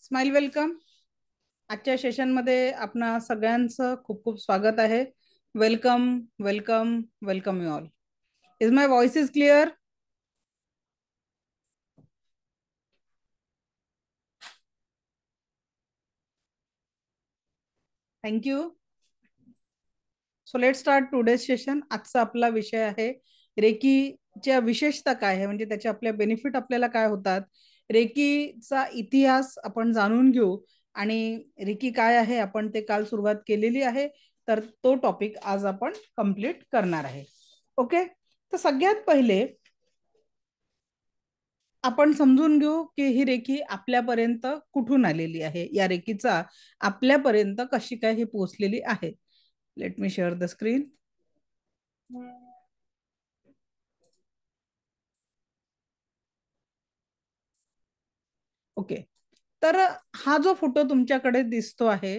Smile welcome. आजच्या सेशनमध्ये आपणा सगळ्यांचं खूप खूप स्वागत आहे. Welcome welcome welcome you all. Is my voice is clear? Thank you. So let start today session. आजचा आपला विषय आहे रेकीच्या विशेषता काय आहे, म्हणजे त्याचे आपले बेनिफिट आपल्याला काय होतात. रेकीचा इतिहास आपण जाणून घेऊ आणि रेकी काय आहे आपण ते काल सुरुवात केलेली आहे, तर तो टॉपिक आज आपण कंप्लीट करणार आहे. ओके. तर सगळ्यात पहिले आपण समजून घेऊ की ही रेखी आपल्यापर्यंत कुठून आलेली आहे, या रेखीचा आपल्यापर्यंत कशी काय ही पोहोचलेली आहे. Late me share the screen. Okay. तर हा जो फोटो तुमच्याकडे दिसतो आहे,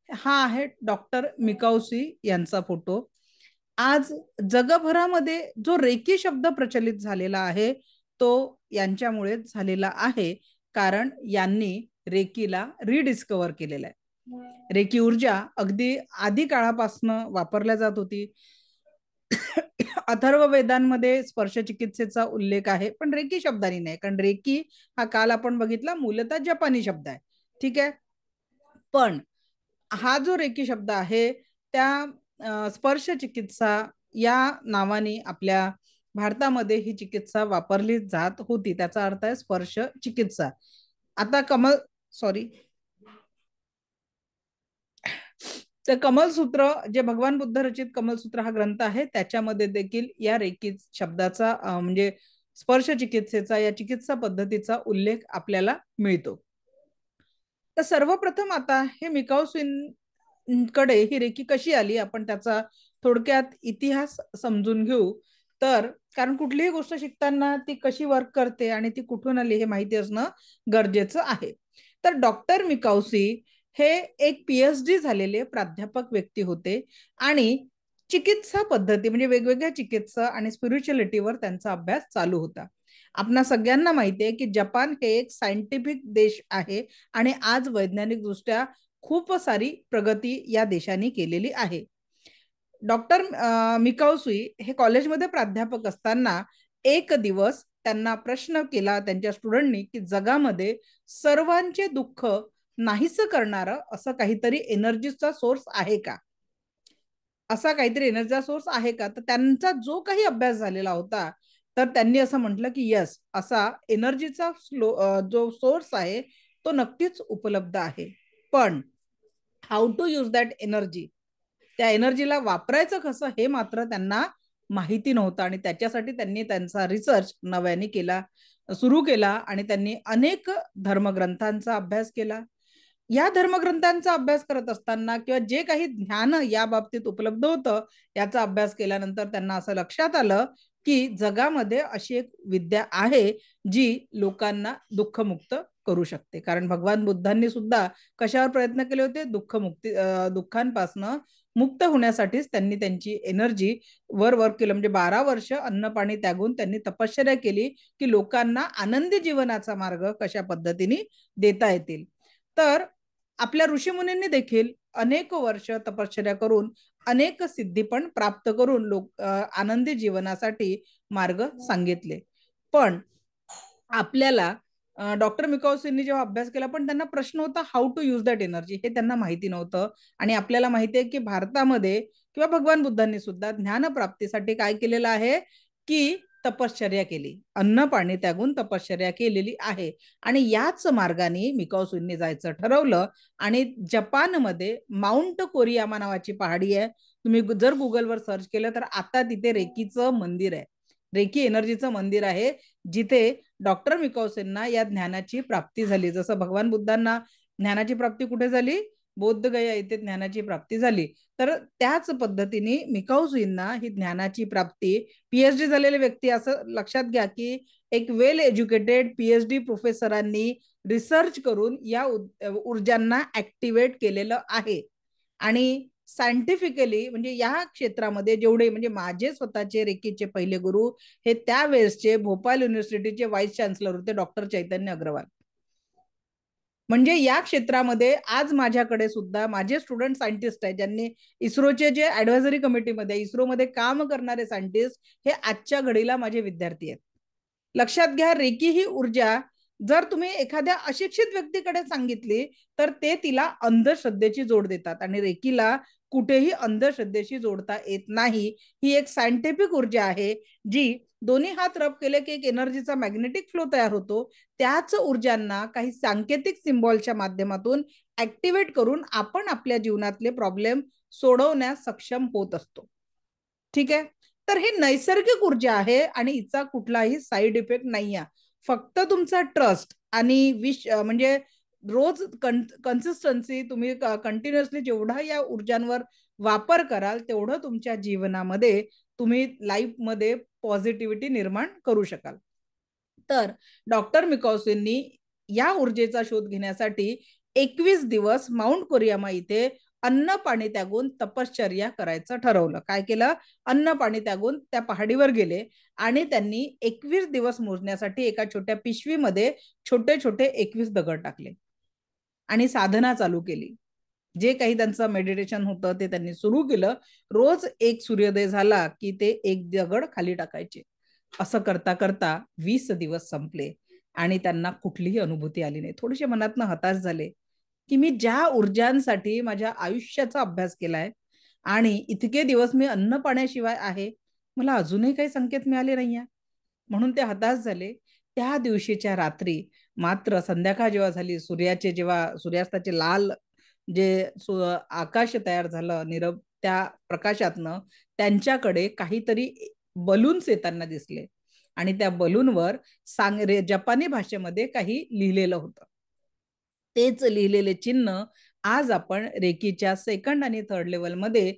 हा आहे डॉक्टर मिकाउसी यांचा फोटो. आज जगभरामध्ये जो रेकी शब्द प्रचलित झालेला आहे तो यांच्यामुळे झालेला आहे, कारण यांनी रेकीला रिडिस्कवर केलेला आहे. रेकी ऊर्जा अगदी आधी काळापासून वापरल्या जात होती. अथर्व वेदांमध्ये स्पर्श चिकित्सेचा उल्लेख आहे, पण रेकी शब्दानी नाही, कारण रेकी हा काल आपण बघितला मूलतः जपानी शब्द आहे. ठीक आहे. पण हा जो रेकी शब्द आहे त्या स्पर्श चिकित्सा या नावाने आपल्या भारतामध्ये ही चिकित्सा वापरली जात होती. त्याचा अर्थ आहे स्पर्श चिकित्सा. आता सॉरी तर कमलसूत्र, जे भगवान बुद्ध रचित कमलसूत्र हा ग्रंथ आहे, त्याच्यामध्ये देखील या रेकी शब्दाचा म्हणजे स्पर्श चिकित्सेचा, या चिकित्सा पद्धतीचा उल्लेख आपल्याला मिळतो. तर सर्वप्रथम आता हे मिकाउसिन कडे ही रेकी कशी आली, आपण त्याचा थोडक्यात इतिहास समजून घेऊ. तर कारण कुठलीही गोष्ट शिकताना ती कशी वर्क करते आणि ती कुठून आली हे माहिती असणं गरजेचं आहे. तर डॉक्टर मिकाउसी हे एक पीएचडी झालेले प्राध्यापक व्यक्ती होते आणि चिकित्सा पद्धती म्हणजे वेगवेगळ्या चिकित्सा आणि स्पिरिच्युअलिटीवर त्यांचा अभ्यास चालू होता. आपणा सगळ्यांना माहिती आहे की जपान हे एक सायंटिफिक देश आहे आणि आज वैज्ञानिक दृष्ट्या खूप सारी प्रगती या देशाने केलेली आहे. डॉक्टर मिकाउसी हे कॉलेजमध्ये प्राध्यापक असताना एक दिवस त्यांना प्रश्न केला त्यांच्या स्टुडंटनी की जगामध्ये सर्वांचे दुःख नाहीसं करणारं असं काहीतरी एनर्जीचा सोर्स आहे का, असा काहीतरी एनर्जीचा सोर्स आहे का. तर त्यांचा जो काही अभ्यास झालेला होता तर त्यांनी असं म्हटलं की यस, असा एनर्जीचा जो सोर्स आहे तो नक्कीच उपलब्ध आहे. पण how to use that energy, त्या एनर्जीला वापरायचं कसं हे मात्र त्यांना माहिती नव्हतं आणि त्याच्यासाठी त्यांनी त्यांचा रिसर्च नव्याने सुरू केला आणि त्यांनी अनेक धर्मग्रंथांचा अभ्यास केला. या धर्मग्रंथांचा अभ्यास करत असताना किंवा जे काही ज्ञान या बाबतीत उपलब्ध होतं याचा अभ्यास केल्यानंतर त्यांना असं लक्षात आलं की जगामध्ये अशी एक विद्या आहे जी लोकांना दुःखमुक्त करू शकते. कारण भगवान बुद्धांनी सुद्धा कशावर प्रयत्न केले होते, दुःखांपासनं मुक्त होण्यासाठीच त्यांनी त्यांची एनर्जी वर्क केलं. म्हणजे 12 वर्ष अन्न पाणी त्यागून त्यांनी तपश्चर्या केली की लोकांना आनंदी जीवनाचा मार्ग कशा पद्धतीने देता येतील. तर आपल्या ऋषीमुनींनी देखील अनेक वर्ष तपश्चर्या करून अनेक सिद्धी पण प्राप्त करून आनंदी जीवनासाठी मार्ग सांगितले. पण आपल्याला डॉक्टर मिकाउसींनी जेव्हा अभ्यास केला पण त्यांना प्रश्न होता how to use that energy, हे त्यांना माहिती नव्हतं. आणि आपल्याला माहिती आहे की भारतामध्ये किंवा भगवान बुद्धांनी सुद्धा ज्ञानप्राप्तीसाठी काय केलेलं आहे की तपश्चर्या केली, अन्न पाणी त्यागून तपश्चर्या केलेली आहे. आणि याच मार्गाने मिकाउसींनी जायचं ठरवलं आणि जपानमध्ये माउंट कोरियामा नावाची पहाडी आहे. तुम्ही जर गुगलवर सर्च केलं तर आता तिथे रेकीचं मंदिर आहे, रेकी एनर्जीचं मंदिर आहे, जिथे डॉक्टर मिकाउसींना या ज्ञानाची प्राप्ती झाली. जसं भगवान बुद्धांना ज्ञानाची प्राप्ती कुठे झाली, बोधगया येथे ज्ञानाची प्राप्ती झाली. तर त्याच पद्धतीने मिकाउसींना ही ज्ञानाची प्राप्ती, पीएचडी झालेले व्यक्ती, असं लक्षात घ्या की एक वेल एज्युकेटेड पीएचडी प्रोफेसरांनी रिसर्च करून या ऊर्जांना ऍक्टिव्हेट केलेलं आहे. आणि सायंटिफिकली म्हणजे या क्षेत्रामध्ये जेवढे म्हणजे माझे स्वतःचे रेकीचे पहिले गुरु हे त्यावेळेसचे भोपाळ युनिव्हर्सिटीचे व्हाईस चान्सलर होते डॉक्टर चैतन्य अग्रवाल. म्हणजे या क्षेत्रामध्ये आज माझ्याकडे सुद्धा माझे स्टुडंट सायंटिस्ट आहेत, ज्यांनी इस्रोचे जे ऍडव्हायझरी कमिटीमध्ये इस्रोमध्ये काम करणारे सायंटिस्ट हे आजच्या घडीला माझे विद्यार्थी आहेत. लक्षात घ्या, रेकी ही ऊर्जा जर तुम्ही एखाद्या अशिक्षित व्यक्तीकडे सांगितली तर ते तिला अंधश्रद्धेची जोड देतात, आणि रेकीला कुठेही अंधश्रद्धेशी जोडता येत नाही. ही एक सायंटिफिक ऊर्जा आहे जी दोन्ही हात रब केले की एक एनर्जीचा मॅग्नेटिक फ्लो तयार होतो. त्याच ऊर्जांना काही सांकेतिक सिम्बॉलच्या माध्यमातून ऍक्टिव्हेट करून आपण आपल्या जीवनातले प्रॉब्लेम सोडवण्यास सक्षम होत असतो. ठीक आहे, तर हे नैसर्गिक ऊर्जा आहे आणि हिचा कुठलाही साईड इफेक्ट नाही आहे. फक्त तुमचा ट्रस्ट आणि म्हणजे रोज कन्सिस्टन्सी, तुम्ही कंटिन्युअसली जेवढा या ऊर्जांवर वापर कराल तेवढं तुमच्या जीवनामध्ये तुम्ही लाईफमध्ये पॉझिटिव्हिटी निर्माण करू शकाल. तर डॉक्टर मिकॉसिननी या ऊर्जेचा शोध घेण्यासाठी 21 दिवस माउंट कोरियामा इथे अन्न पाणी त्यागून तपश्चर्या करायचं ठरवलं. काय केलं? अन्न पाणी त्यागून त्या पहाडीवर गेले आणि त्यांनी 21 दिवस मोजण्यासाठी एका छोट्या पिशवीमध्ये छोटे छोटे 21 दगड टाकले आणि साधना चालू केली. जे काही त्यांचं मेडिटेशन होतं ते त्यांनी सुरू केलं. रोज एक सूर्योदय झाला की ते एक दगड खाली टाकायचे. असं करता करता 20 दिवस संपले आणि त्यांना कुठलीही अनुभूती आली नाही. थोडेसे मनातनं हताश झाले की मी ज्या ऊर्जांसाठी माझ्या आयुष्याचा अभ्यास केलाय आणि इतके दिवस मी अन्न पाण्याशिवाय आहे, मला अजूनही काही संकेत मिळाले नाहीये, म्हणून ते हताश झाले. त्या दिवशीच्या रात्री मात्र संध्याकाळ जेव्हा झाली, जेव्हा सूर्यास्ताचे लाल जे आकाश तयार झालं निरब, त्या प्रकाशातनं त्यांच्याकडे काहीतरी बलून्स येताना दिसले आणि त्या बलूनवर जपानी भाषेमध्ये काही लिहिलेलं होतं. तेच लिहिलेले चिन्ह आज आपण रेकीच्या सेकंड आणि थर्ड लेवलमध्ये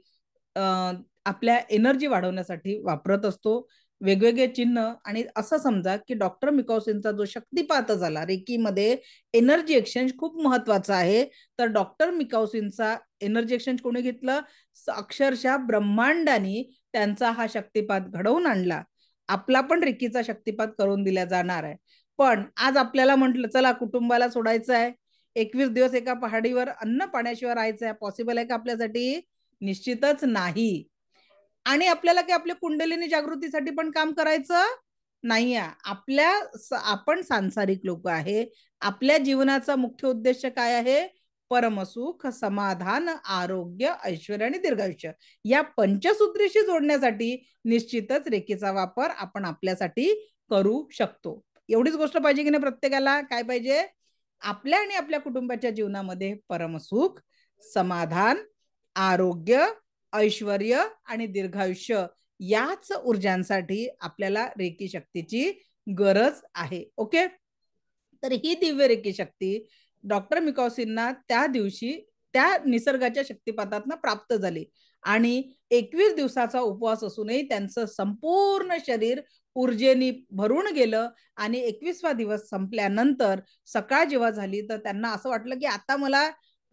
आपल्या एनर्जी वाढवण्यासाठी वापरत असतो. वेगवेगळे चिन्ह. आणि असं समजा की डॉक्टर मिकॉसिनचा जो शक्तिपात झाला रेकीमध्ये, एनर्जी एक्सचेंज खूप महत्वाचा आहे. तर डॉक्टर मिकॉसिनचा एनर्जी एक्सचेंज कोणी घेतलं? अक्षरशः ब्रह्मांडाने त्यांचा हा शक्तिपात घडवून आणला. आपला पण रेकीचा शक्तिपात करून दिला जाणार आहे. पण आज आपल्याला म्हटलं चला कुटुंबाला सोडायचं आहे, 21 दिवस एका पहाडीवर अन्न पाण्याशिवाय राहायचं आहे, पॉसिबल आहे का आपल्यासाठी? निश्चितच नाही. आणि आपल्याला काय आपल्या कुंडलिनी जागृतीसाठी पण काम करायचं नाहीये. आपण सांसारिक लोक आहे. आपल्या जीवनाचा मुख्य उद्देश काय आहे? परमसुख, समाधान, आरोग्य, ऐश्वर्य आणि दीर्घायुष्य. या पंचसूत्रीशी जोडण्यासाठी निश्चितच रेकीचा वापर आपण आपल्यासाठी करू शकतो. एवढीच गोष्ट पाहिजे की नाही प्रत्येकाला? काय पाहिजे? आपल्या आणि आपल्या कुटुंबाच्या जीवनामध्ये परमसुख, समाधान, आरोग्य, ऐश्वर्य आणि दीर्घायुष्य याच ऊर्जांसाठी आपल्याला रेकी शक्तीची गरज आहे. ओके, तर ही दिव्य रेकी शक्ती डॉक्टर मिकॉसिनना त्या दिवशी त्या निसर्गाच्या शक्तिपातातनं प्राप्त झाली आणि 21 दिवसाचा उपवास असूनही त्यांचं संपूर्ण शरीर ऊर्जेने भरून गेलं. आणि 21वा दिवस संपल्यानंतर सकाळ जेव्हा झाली तर त्यांना असं वाटलं की आता मला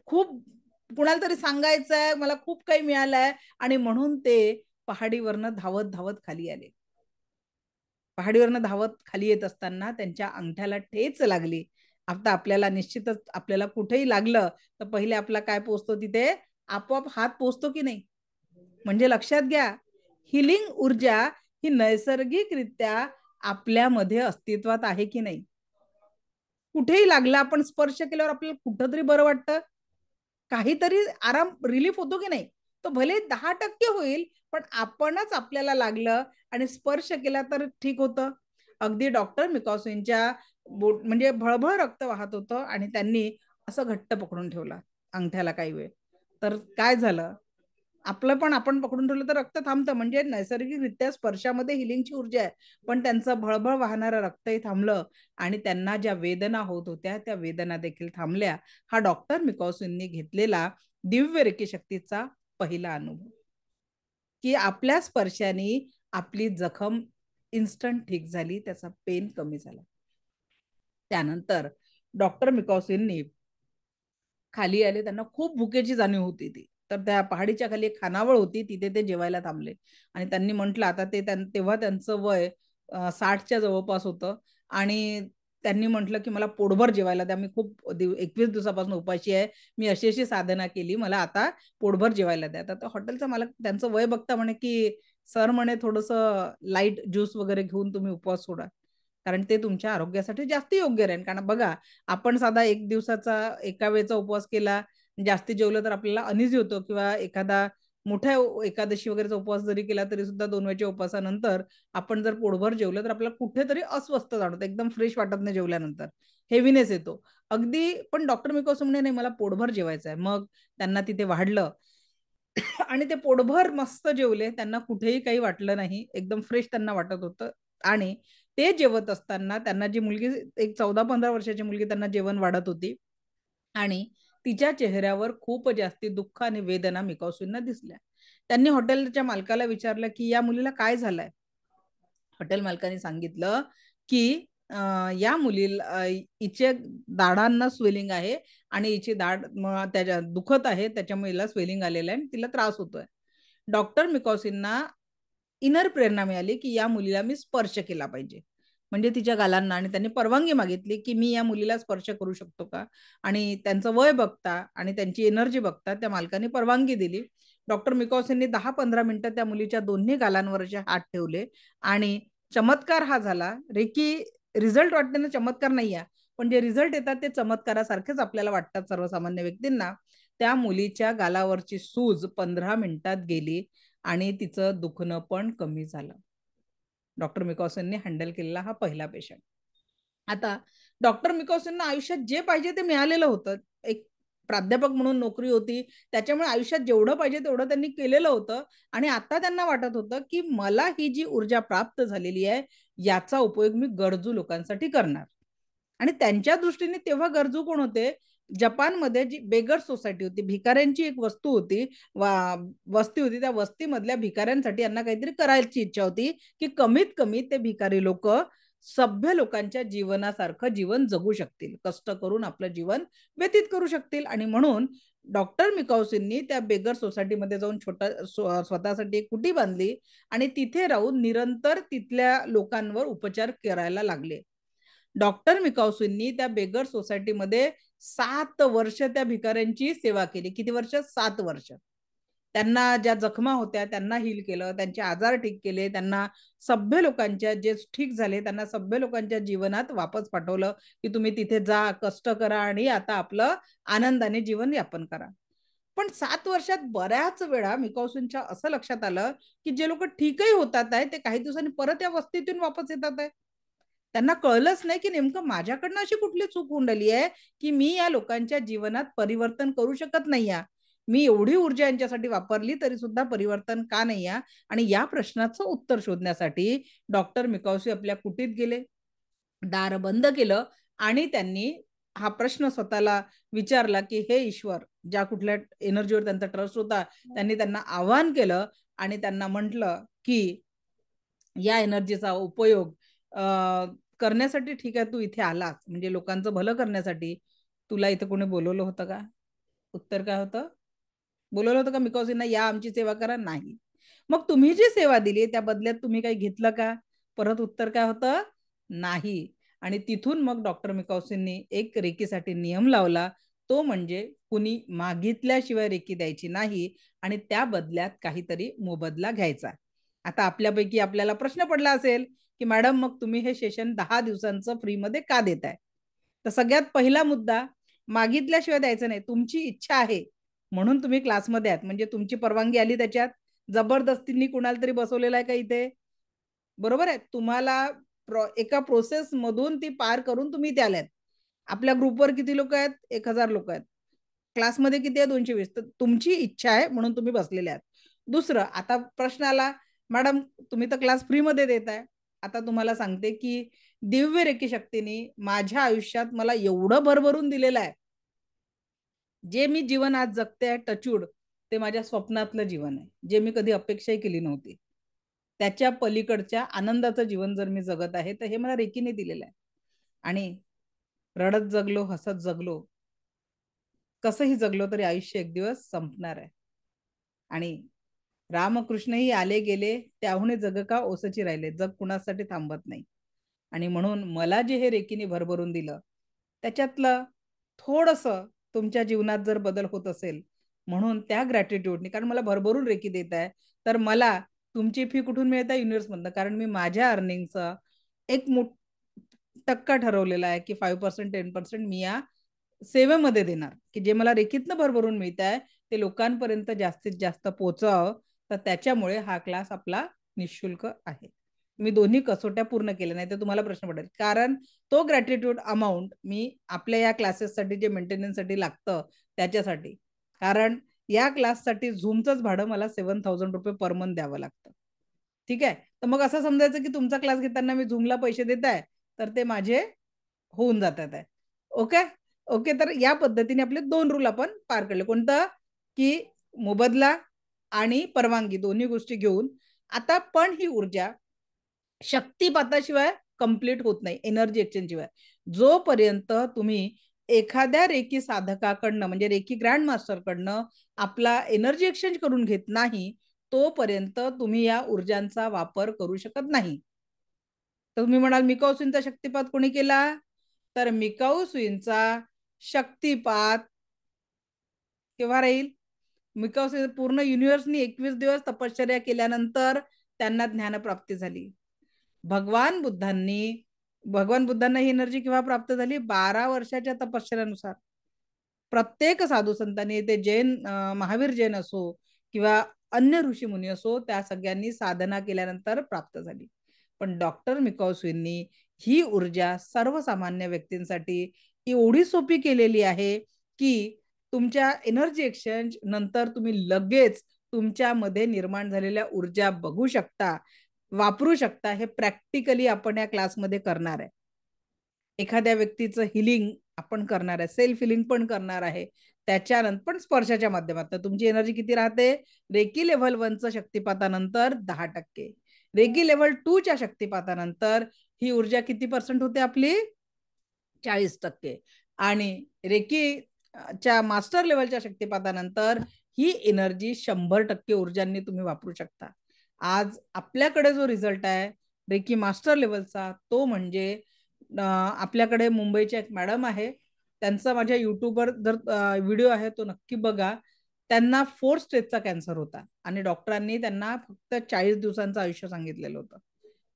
खूप कुणाला तरी सांगायचंय, मला खूप काही मिळालंय. आणि म्हणून ते पहाडीवरनं धावत धावत खाली आले. पहाडीवरनं धावत खाली येत असताना त्यांच्या अंगठ्याला ठेच लागली. आता आपल्याला निश्चितच, आपल्याला कुठेही लागलं तर पहिले आपला काय पोचतो तिथे? आपोआप हात पोचतो की नाही? म्हणजे लक्षात घ्या, हिलिंग ऊर्जा ही नैसर्गिकरित्या आपल्यामध्ये अस्तित्वात आहे की नाही? कुठेही लागला, आपण स्पर्श केल्यावर आपल्याला कुठंतरी बरं वाटतं, काहीतरी आराम, रिलीफ होतो की नाही? तो भले 10% होईल, पण आपणच आपल्याला लागलं आणि स्पर्श केला तर ठीक होतं. अगदी डॉक्टर मिकॉसिनच्या म्हणजे भळभळ रक्त वाहत होतं आणि त्यांनी असं घट्ट पकडून ठेवला अंगठ्याला काही वेळ. तर काय झालं? आपलं पण आपण पकडून ठेवलं तर रक्त थांबतं. म्हणजे नैसर्गिकरित्या स्पर्शामध्ये हिलिंगची ऊर्जा आहे. पण त्यांचं भळभळ वाहणारं रक्तही थांबलं आणि त्यांना ज्या वेदना होत होत्या त्या वेदना देखील थांबल्या. हा डॉक्टर मिकॉसिननी घेतलेला दिव्य रेकी शक्तीचा पहिला अनुभव, की आपल्या स्पर्शाने आपली जखम इन्स्टंट ठीक झाली, त्याचा पेन कमी झाला. त्यानंतर डॉक्टर मिकॉसिननी खाली आले. त्यांना खूप भुकेची जाणीव होती ती. तर त्या पहाडीच्या खाली एक खानावळ होती, तिथे ते जेवायला थांबले. आणि त्यांनी म्हटलं आता तेव्हा त्यांचं वय 60च्या जवळपास होतं. आणि त्यांनी म्हटलं की मला पोटभर जेवायला द्या, मी खूप 21 दिवसापासून उपाशी आहे, मी अशी अशी साधना केली, मला आता पोटभर जेवायला द्या. तर हॉटेलचा मालक त्यांचं वय बघता म्हणे की सर म्हणे थोडंसं लाईट ज्यूस वगैरे घेऊन तुम्ही उपवास सोडा, कारण ते तुमच्या आरोग्यासाठी जास्त योग्य राहील. कारण बघा, आपण साधा 1 दिवसाचा एका वेळेचा उपवास केला, जास्ती जेवलं तर आपल्याला अनिज होतो, किंवा एखादा मोठ्या एकादशी वगैरेचा उपवास जरी केला तरी सुद्धा 2 वेळच्या उपवासानंतर आपण जर पोटभर जेवलं तर आपल्याला कुठेतरी अस्वस्थ जाणवतं, एकदम फ्रेश वाटत नाही जेवल्यानंतर, हेवीनेस येतो अगदी. पण डॉक्टर मिको म्हणे नाही, मला पोटभर जेवायचं आहे. मग त्यांना तिथे वाढलं आणि ते पोटभर मस्त जेवले, त्यांना कुठेही काही वाटलं नाही, एकदम फ्रेश त्यांना वाटत होतं. आणि ते जेवत असताना त्यांना जी मुलगी, एक 14-15 वर्षाची मुलगी त्यांना जेवण वाढत होती, आणि तिच्या चेहऱ्यावर खूप जास्ती दुःख आणि वेदना मिकाऊसूंना दिसल्या. त्यांनी हॉटेलच्या मालकाला विचारलं की या मुलीला काय झालंय. हॉटेल मालकाने सांगितलं की या मुलीला हिचे दाढांना स्वेलिंग आहे आणि हिची दाढ त्याच्या दुखत आहे, त्याच्यामुळे हिला स्वेलिंग आलेलं आहे आणि तिला त्रास होतोय. डॉक्टर मिकॉसिनना इनर प्रेरणा मिळाली की या मुलीला मी स्पर्श केला पाहिजे, म्हणजे तिच्या गालांना, आणि त्यांनी परवानगी मागितली की मी या मुलीला स्पर्श करू शकतो का. आणि त्यांचं वय बघता आणि त्यांची एनर्जी बघता त्या मालकाने परवानगी दिली. डॉक्टर मिकॉसिननी 10-15 मिनिटं त्या मुलीच्या दोन्ही गालांवर असे हात ठेवले आणि चमत्कार हा झाला. रेकी रिझल्ट वाटताना चमत्कार नाही आहे, पण जे रिझल्ट येतात ते चमत्कारासारखेच आपल्याला वाटतात सर्वसामान्य व्यक्तींना. त्या मुलीच्या गालावरची सूज 15 मिनिटात गेली आणि तिचं दुखणं पण कमी झालं. डॉक्टर मिकॉसनने हँडल केलेला हा पहिला पेशंट. आता डॉक्टर मिकॉसनना आयुष्यात जे पाहिजे ते मिळालेलं होतं. एक प्राध्यापक म्हणून नोकरी होती, त्याच्यामुळे आयुष्यात जेवढं पाहिजे तेवढं त्यांनी केलेलं होतं. आणि आता त्यांना वाटत होतं की मला ही जी ऊर्जा प्राप्त झालेली आहे, याचा उपयोग मी गरजू लोकांसाठी करणार. आणि त्यांच्या दृष्टीने तेव्हा गरजू कोण होते. जपानमध्ये जी बेगर सोसायटी होती, भिकाऱ्यांची एक वस्तू होती, वस्ती होती, त्या वस्तीमधल्या भिकाऱ्यांसाठी यांना काहीतरी करायची इच्छा होती की कमीत कमी ते भिकारी लोक सभ्य लोकांच्या जीवनासारखं जीवन जगू शकतील, कष्ट करून आपलं जीवन व्यतीत करू शकतील. आणि म्हणून डॉक्टर मिकाऊसींनी त्या बेगर सोसायटीमध्ये जाऊन स्वतःसाठी एक कुटी बांधली आणि तिथे राहून निरंतर तिथल्या लोकांवर उपचार करायला लागले. डॉक्टर मिकाऊसींनी त्या बेगर सोसायटीमध्ये 7 वर्ष त्या भिकाऱ्यांची सेवा केली. किती वर्ष? 7 वर्ष. त्यांना ज्या जखमा होत्या त्यांना हील केलं, त्यांचे आजार ठीक केले, त्यांना सभ्य लोकांच्या जे ठीक झाले त्यांना सभ्य लोकांच्या जीवनात वापस पाठवलं की तुम्ही तिथे जा, कष्ट करा आणि आता आपलं आनंदाने जीवन यापन करा. पण 7 वर्षात बऱ्याच वेळा मिकाऊसींच्या असं लक्षात आलं की जे लोक ठीकही होतात आहे ते काही दिवसांनी परत या वस्तीतून वापस येतात आहे. त्यांना कळलंच नाही की नेमकं माझ्याकडनं अशी कुठली चूक होऊन राहिली आहे की मी या लोकांच्या जीवनात परिवर्तन करू शकत नाही. मी एवढी ऊर्जा यांच्यासाठी वापरली तरी सुद्धा परिवर्तन का नाही. आणि या प्रश्नाचं उत्तर शोधण्यासाठी डॉक्टर मिकाऊसी आपल्या कुटीत गेले, दार बंद केलं आणि त्यांनी हा प्रश्न स्वतःला विचारला की हे ईश्वर, ज्या कुठल्या एनर्जीवर त्यांचा ट्रस्ट होता, त्यांनी त्यांना आवाहन केलं आणि त्यांना म्हटलं की या एनर्जीचा उपयोग करण्यासाठी ठीक आहे, तू इथे आलास म्हणजे लोकांचं भलं करण्यासाठी, तुला इथे कोणी बोलवलं होतं का. उत्तर काय होतं? बोलवलं होतं का मिकॉसींना या आमची सेवा करा? नाही. मग तुम्ही जी सेवा दिली त्या बदल्यात तुम्ही काही घेतलं का? परत उत्तर काय होतं? नाही. आणि तिथून मग डॉक्टर मिकॉसींनी एक रेकीसाठी नियम लावला, तो म्हणजे कुणी मागितल्याशिवाय रेकी द्यायची नाही आणि त्या बदल्यात काहीतरी मोबदला घ्यायचा. आता आपल्यापैकी आपल्याला प्रश्न पडला असेल की मॅडम मग तुम्ही हे सेशन 10 दिवसांचं फ्रीमध्ये का देताय. तर सगळ्यात पहिला मुद्दा, मागितल्याशिवाय द्यायचं नाही, तुमची इच्छा आहे म्हणून तुम्ही क्लासमध्ये आहात, म्हणजे तुमची परवानगी आली त्याच्यात, जबरदस्तीने कुणाला तरी बसवलेला आहे का इथे. बरोबर आहे. तुम्हाला एका प्रोसेस मधून ती पार करून तुम्ही इथे आल्यात. आपल्या ग्रुपवर किती लोक आहेत? 1000 लोक आहेत. क्लासमध्ये किती आहे? 220. तर तुमची इच्छा आहे म्हणून तुम्ही बसलेले आहात. दुसरं, आता प्रश्न आला, मॅडम तुम्ही तर क्लास फ्रीमध्ये देताय, आता तुम्हाला सांगते की दिव्य रेकी शक्तीने माझ्या आयुष्यात मला एवढं भरभरून दिलेलं आहे, जे मी जीवन आज जगते आहे टचूड, ते माझ्या स्वप्नातलं जीवन आहे, जे मी कधी अपेक्षाही केली नव्हती. त्याच्या पलीकडच्या आनंदाचं जीवन जर मी जगत आहे तर हे मला रेकीने दिलेलं आहे. आणि रडत जगलो, हसत जगलो, कसंही जगलो तरी आयुष्य एक दिवस संपणार आहे. आणि रामकृष्णही आले गेले, त्याहून जग का ओसची राहिले, जग कुणासाठी थांबत नाही. आणि म्हणून मला जे हे रेकीने भरभरून दिलं त्याच्यातलं थोडंसं तुमच्या जीवनात जर बदल होत असेल म्हणून त्या ग्रॅटिट्यूडने, कारण मला भरभरून रेकी देत आहे, तर मला तुमची फी कुठून मिळत आहे? युनिव्हर्समधनं, कारण मी माझ्या अर्निंगचा एक टक्का ठरवलेला आहे की 5% 10% मी या सेवेमध्ये देणार, की जे मला रेकीतनं भरभरून मिळत आहे ते लोकांपर्यंत जास्तीत जास्त पोहोचावं. तर त्याच्यामुळे हा क्लास आपला निशुल्क आहे. मी दोन्ही कसोट्या पूर्ण केल्या, नाही तर तुम्हाला प्रश्न पडेल, कारण तो ग्रॅटिट्यूड अमाऊंट मी आपल्या या क्लासेससाठी जे मेंटेनन्ससाठी लागतं त्याच्यासाठी, कारण या क्लाससाठी झूमचंच भाडं मला 7,000 रुपये पर मंथ द्यावं लागतं. ठीक आहे, तर मग असं समजायचं की तुमचा क्लास घेताना मी झूमला पैसे देत आहे तर ते माझे होऊन जातात आहे. ओके ओके, तर या पद्धतीने आपले 2 रूल आपण पार केले. कोणतं? की मोबदला आणि परवानगी दोन्ही गोष्टी घेऊन. आता पण ही ऊर्जा शक्तिपाताशिवाय कंप्लीट होत नाही, एनर्जी एक्सचेंज शिवाय. जोपर्यंत तुम्ही एखाद्या रेकी साधकाकडनं म्हणजे रेकी ग्रँड मास्टरकडनं आपला एनर्जी एक्सचेंज करून घेत नाही तोपर्यंत तुम्ही या ऊर्जांचा वापर करू शकत नाही. तर तुम्ही म्हणाल मिकाऊ सुईंचा शक्तिपात कोणी केला? तर मिकाऊ सुईंचा शक्तिपात केव्हा राहील? मिकाऊ सुई पूर्ण युनिव्हर्सनी 21 दिवस तपश्चर्या केल्यानंतर त्यांना ज्ञानप्राप्ती झाली. भगवान बुद्धांना ही एनर्जी केव्हा प्राप्त झाली? 12 वर्षाच्या तपश्चर्यानुसार. प्रत्येक साधू संतांनी, ते जैन महावीर जैन असो किंवा अन्य ऋषी मुनी असो, त्या सगळ्यांनी साधना केल्यानंतर प्राप्त झाली. पण डॉक्टर मिकाऊ सुईंनी ही ऊर्जा सर्वसामान्य व्यक्तींसाठी एवढी सोपी केलेली आहे की तुमच्या एनर्जी एक्सचेंज नंतर तुम्ही लगेच तुमच्यामध्ये निर्माण झालेल्या ऊर्जा बघू शकता, वापरू शकता. हे प्रॅक्टिकली आपण या क्लासमध्ये करणार आहे. एखाद्या व्यक्तीचं हिलिंग आपण करणार आहे, सेल्फ हिलिंग पण करणार आहे. त्याच्यानंतर पण स्पर्शाच्या माध्यमातून तुमची एनर्जी किती राहते? रेकी लेव्हल 1चं शक्तिपातानंतर 10%, रेकी लेव्हल 2च्या शक्तिपातानंतर ही ऊर्जा किती पर्सेंट होते आपली? 40%. आणि रेकीच्या मास्टर लेव्हलच्या शक्तिपातानंतर ही एनर्जी 100% ऊर्जांनी तुम्ही वापरू शकता. आज आपल्याकडे जो रिझल्ट आहे रेकी मास्टर लेव्हलचा, तो म्हणजे आपल्याकडे मुंबईच्या एक मॅडम आहे, त्यांचा माझ्या युट्यूबवर जर व्हिडिओ आहे तो नक्की बघा. त्यांना 4 स्टेजचा कॅन्सर होता आणि डॉक्टरांनी त्यांना फक्त 40 दिवसांचं आयुष्य सांगितलेलं होतं.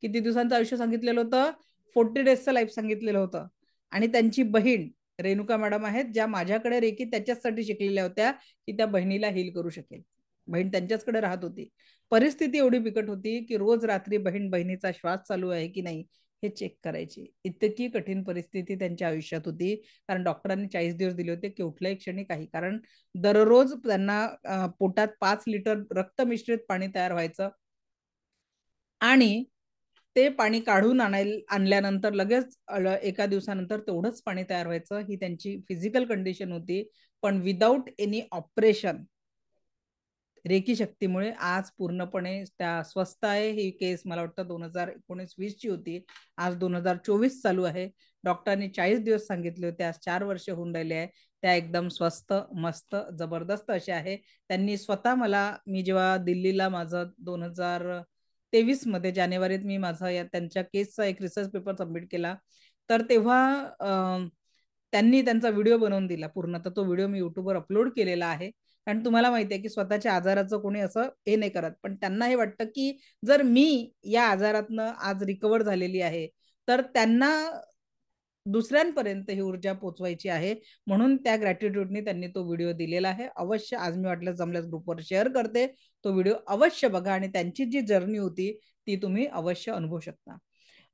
किती दिवसांचं आयुष्य सांगितलेलं होतं? 40 डेजचं लाईफ सांगितलेलं होतं. आणि त्यांची बहीण रेणुका मॅडम आहेत, ज्या माझ्याकडे रेकी त्याच्यासाठी शिकलेल्या होत्या की त्या बहिणीला हील करू शकेल. बहीण त्यांच्याचकडे राहत होती. परिस्थिती एवढी बिकट होती की रोज रात्री बहिणीचा श्वास चालू आहे की नाही हे चेक करायची. इतकी कठीण परिस्थिती त्यांच्या आयुष्यात होती, कारण डॉक्टरांनी 40 दिवस दिले होते की कुठल्याही क्षणी काही, कारण दररोज त्यांना पोटात 5 लिटर रक्त मिश्रित पाणी तयार व्हायचं आणि ते पाणी काढून आणल्यानंतर लगेच एका दिवसानंतर तेवढंच पाणी तयार व्हायचं. ही त्यांची फिजिकल कंडिशन होती. पण विदाऊट एनी ऑपरेशन रेकी शक्तीमुळे आज पूर्णपणे त्या स्वस्थ आहे. ही केस मला वाटतं 2019-20 ची होती, आज 2024 चालू आहे. डॉक्टरांनी 40 दिवस सांगितले होते, आज 4 वर्ष होऊन राहिले आहे. त्या एकदम स्वस्थ, मस्त, जबरदस्त अशा आहे. त्यांनी स्वतः मला, मी जेव्हा दिल्लीला माझं 2023 मध्ये जानेवारीत मी माझा त्यांच्या केसचा एक रिसर्च पेपर सबमिट केला, तर तेव्हा त्यांनी त्यांचा व्हिडिओ बनवून दिला पूर्ण. तर तो व्हिडिओ मी युट्यूबवर अपलोड केलेला आहे. कारण तुम्हाला माहिती आहे की स्वतःच्या आजाराचं कोणी असं हे नाही करत, पण त्यांना हे वाटतं की जर मी या आजारातनं आज रिकवर झालेली आहे तर त्यांना दुसऱ्यांपर्यंत ही ऊर्जा पोचवायची आहे, म्हणून त्या ग्रॅटिट्यूडने त्यांनी तो व्हिडिओ दिलेला आहे. अवश्य आज मी वाटलं जमल्यास ग्रुपवर शेअर करते, तो व्हिडिओ अवश्य बघा आणि त्यांची जी जर्नी होती ती तुम्ही अवश्य अनुभवू शकता.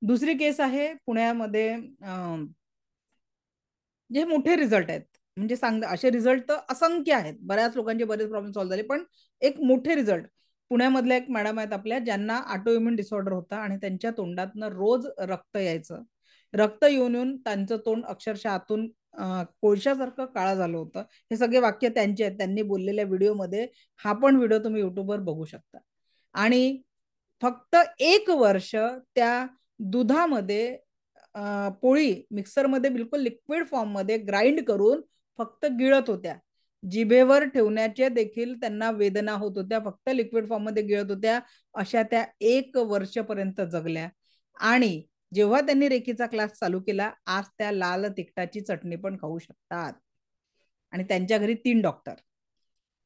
दुसरी केस आहे पुण्यामध्ये, जे मोठे रिझल्ट आहेत, म्हणजे असे रिझल्ट तर असंख्य आहेत, बऱ्याच लोकांचे बरेच प्रॉब्लेम सॉल्व्ह झाले, पण एक मोठे रिझल्ट पुण्यामधल्या एक मॅडम आहेत आपल्या, ज्यांना ऑटोइम्युन डिसऑर्डर होता आणि त्यांच्या तोंडातनं रोज रक्त यायचं. रक्त येऊन येऊन त्यांचं तोंड अक्षरशः आतून कोळशासारखं काळं झालं होतं. हे सगळे वाक्य त्यांचे आहेत, त्यांनी बोललेल्या व्हिडिओमध्ये. हा पण व्हिडिओ तुम्ही युट्यूबवर बघू शकता. आणि फक्त 1 वर्ष त्या दुधामध्ये पोळी मिक्सरमध्ये बिलकुल लिक्विड फॉर्म मध्ये ग्राइंड करून फक्त गिळत होत्या. जिभेवर ठेवण्याचे देखील त्यांना वेदना होत होत्या, फक्त लिक्विड फॉर्म मध्ये गिळत होत्या. अशा त्या 1 वर्षपर्यंत जगल्या. आणि जेव्हा त्यांनी रेकीचा क्लास चालू केला, आज त्या लाल तिखटाची चटणी पण खाऊ शकतात. आणि त्यांच्या घरी 3 डॉक्टर,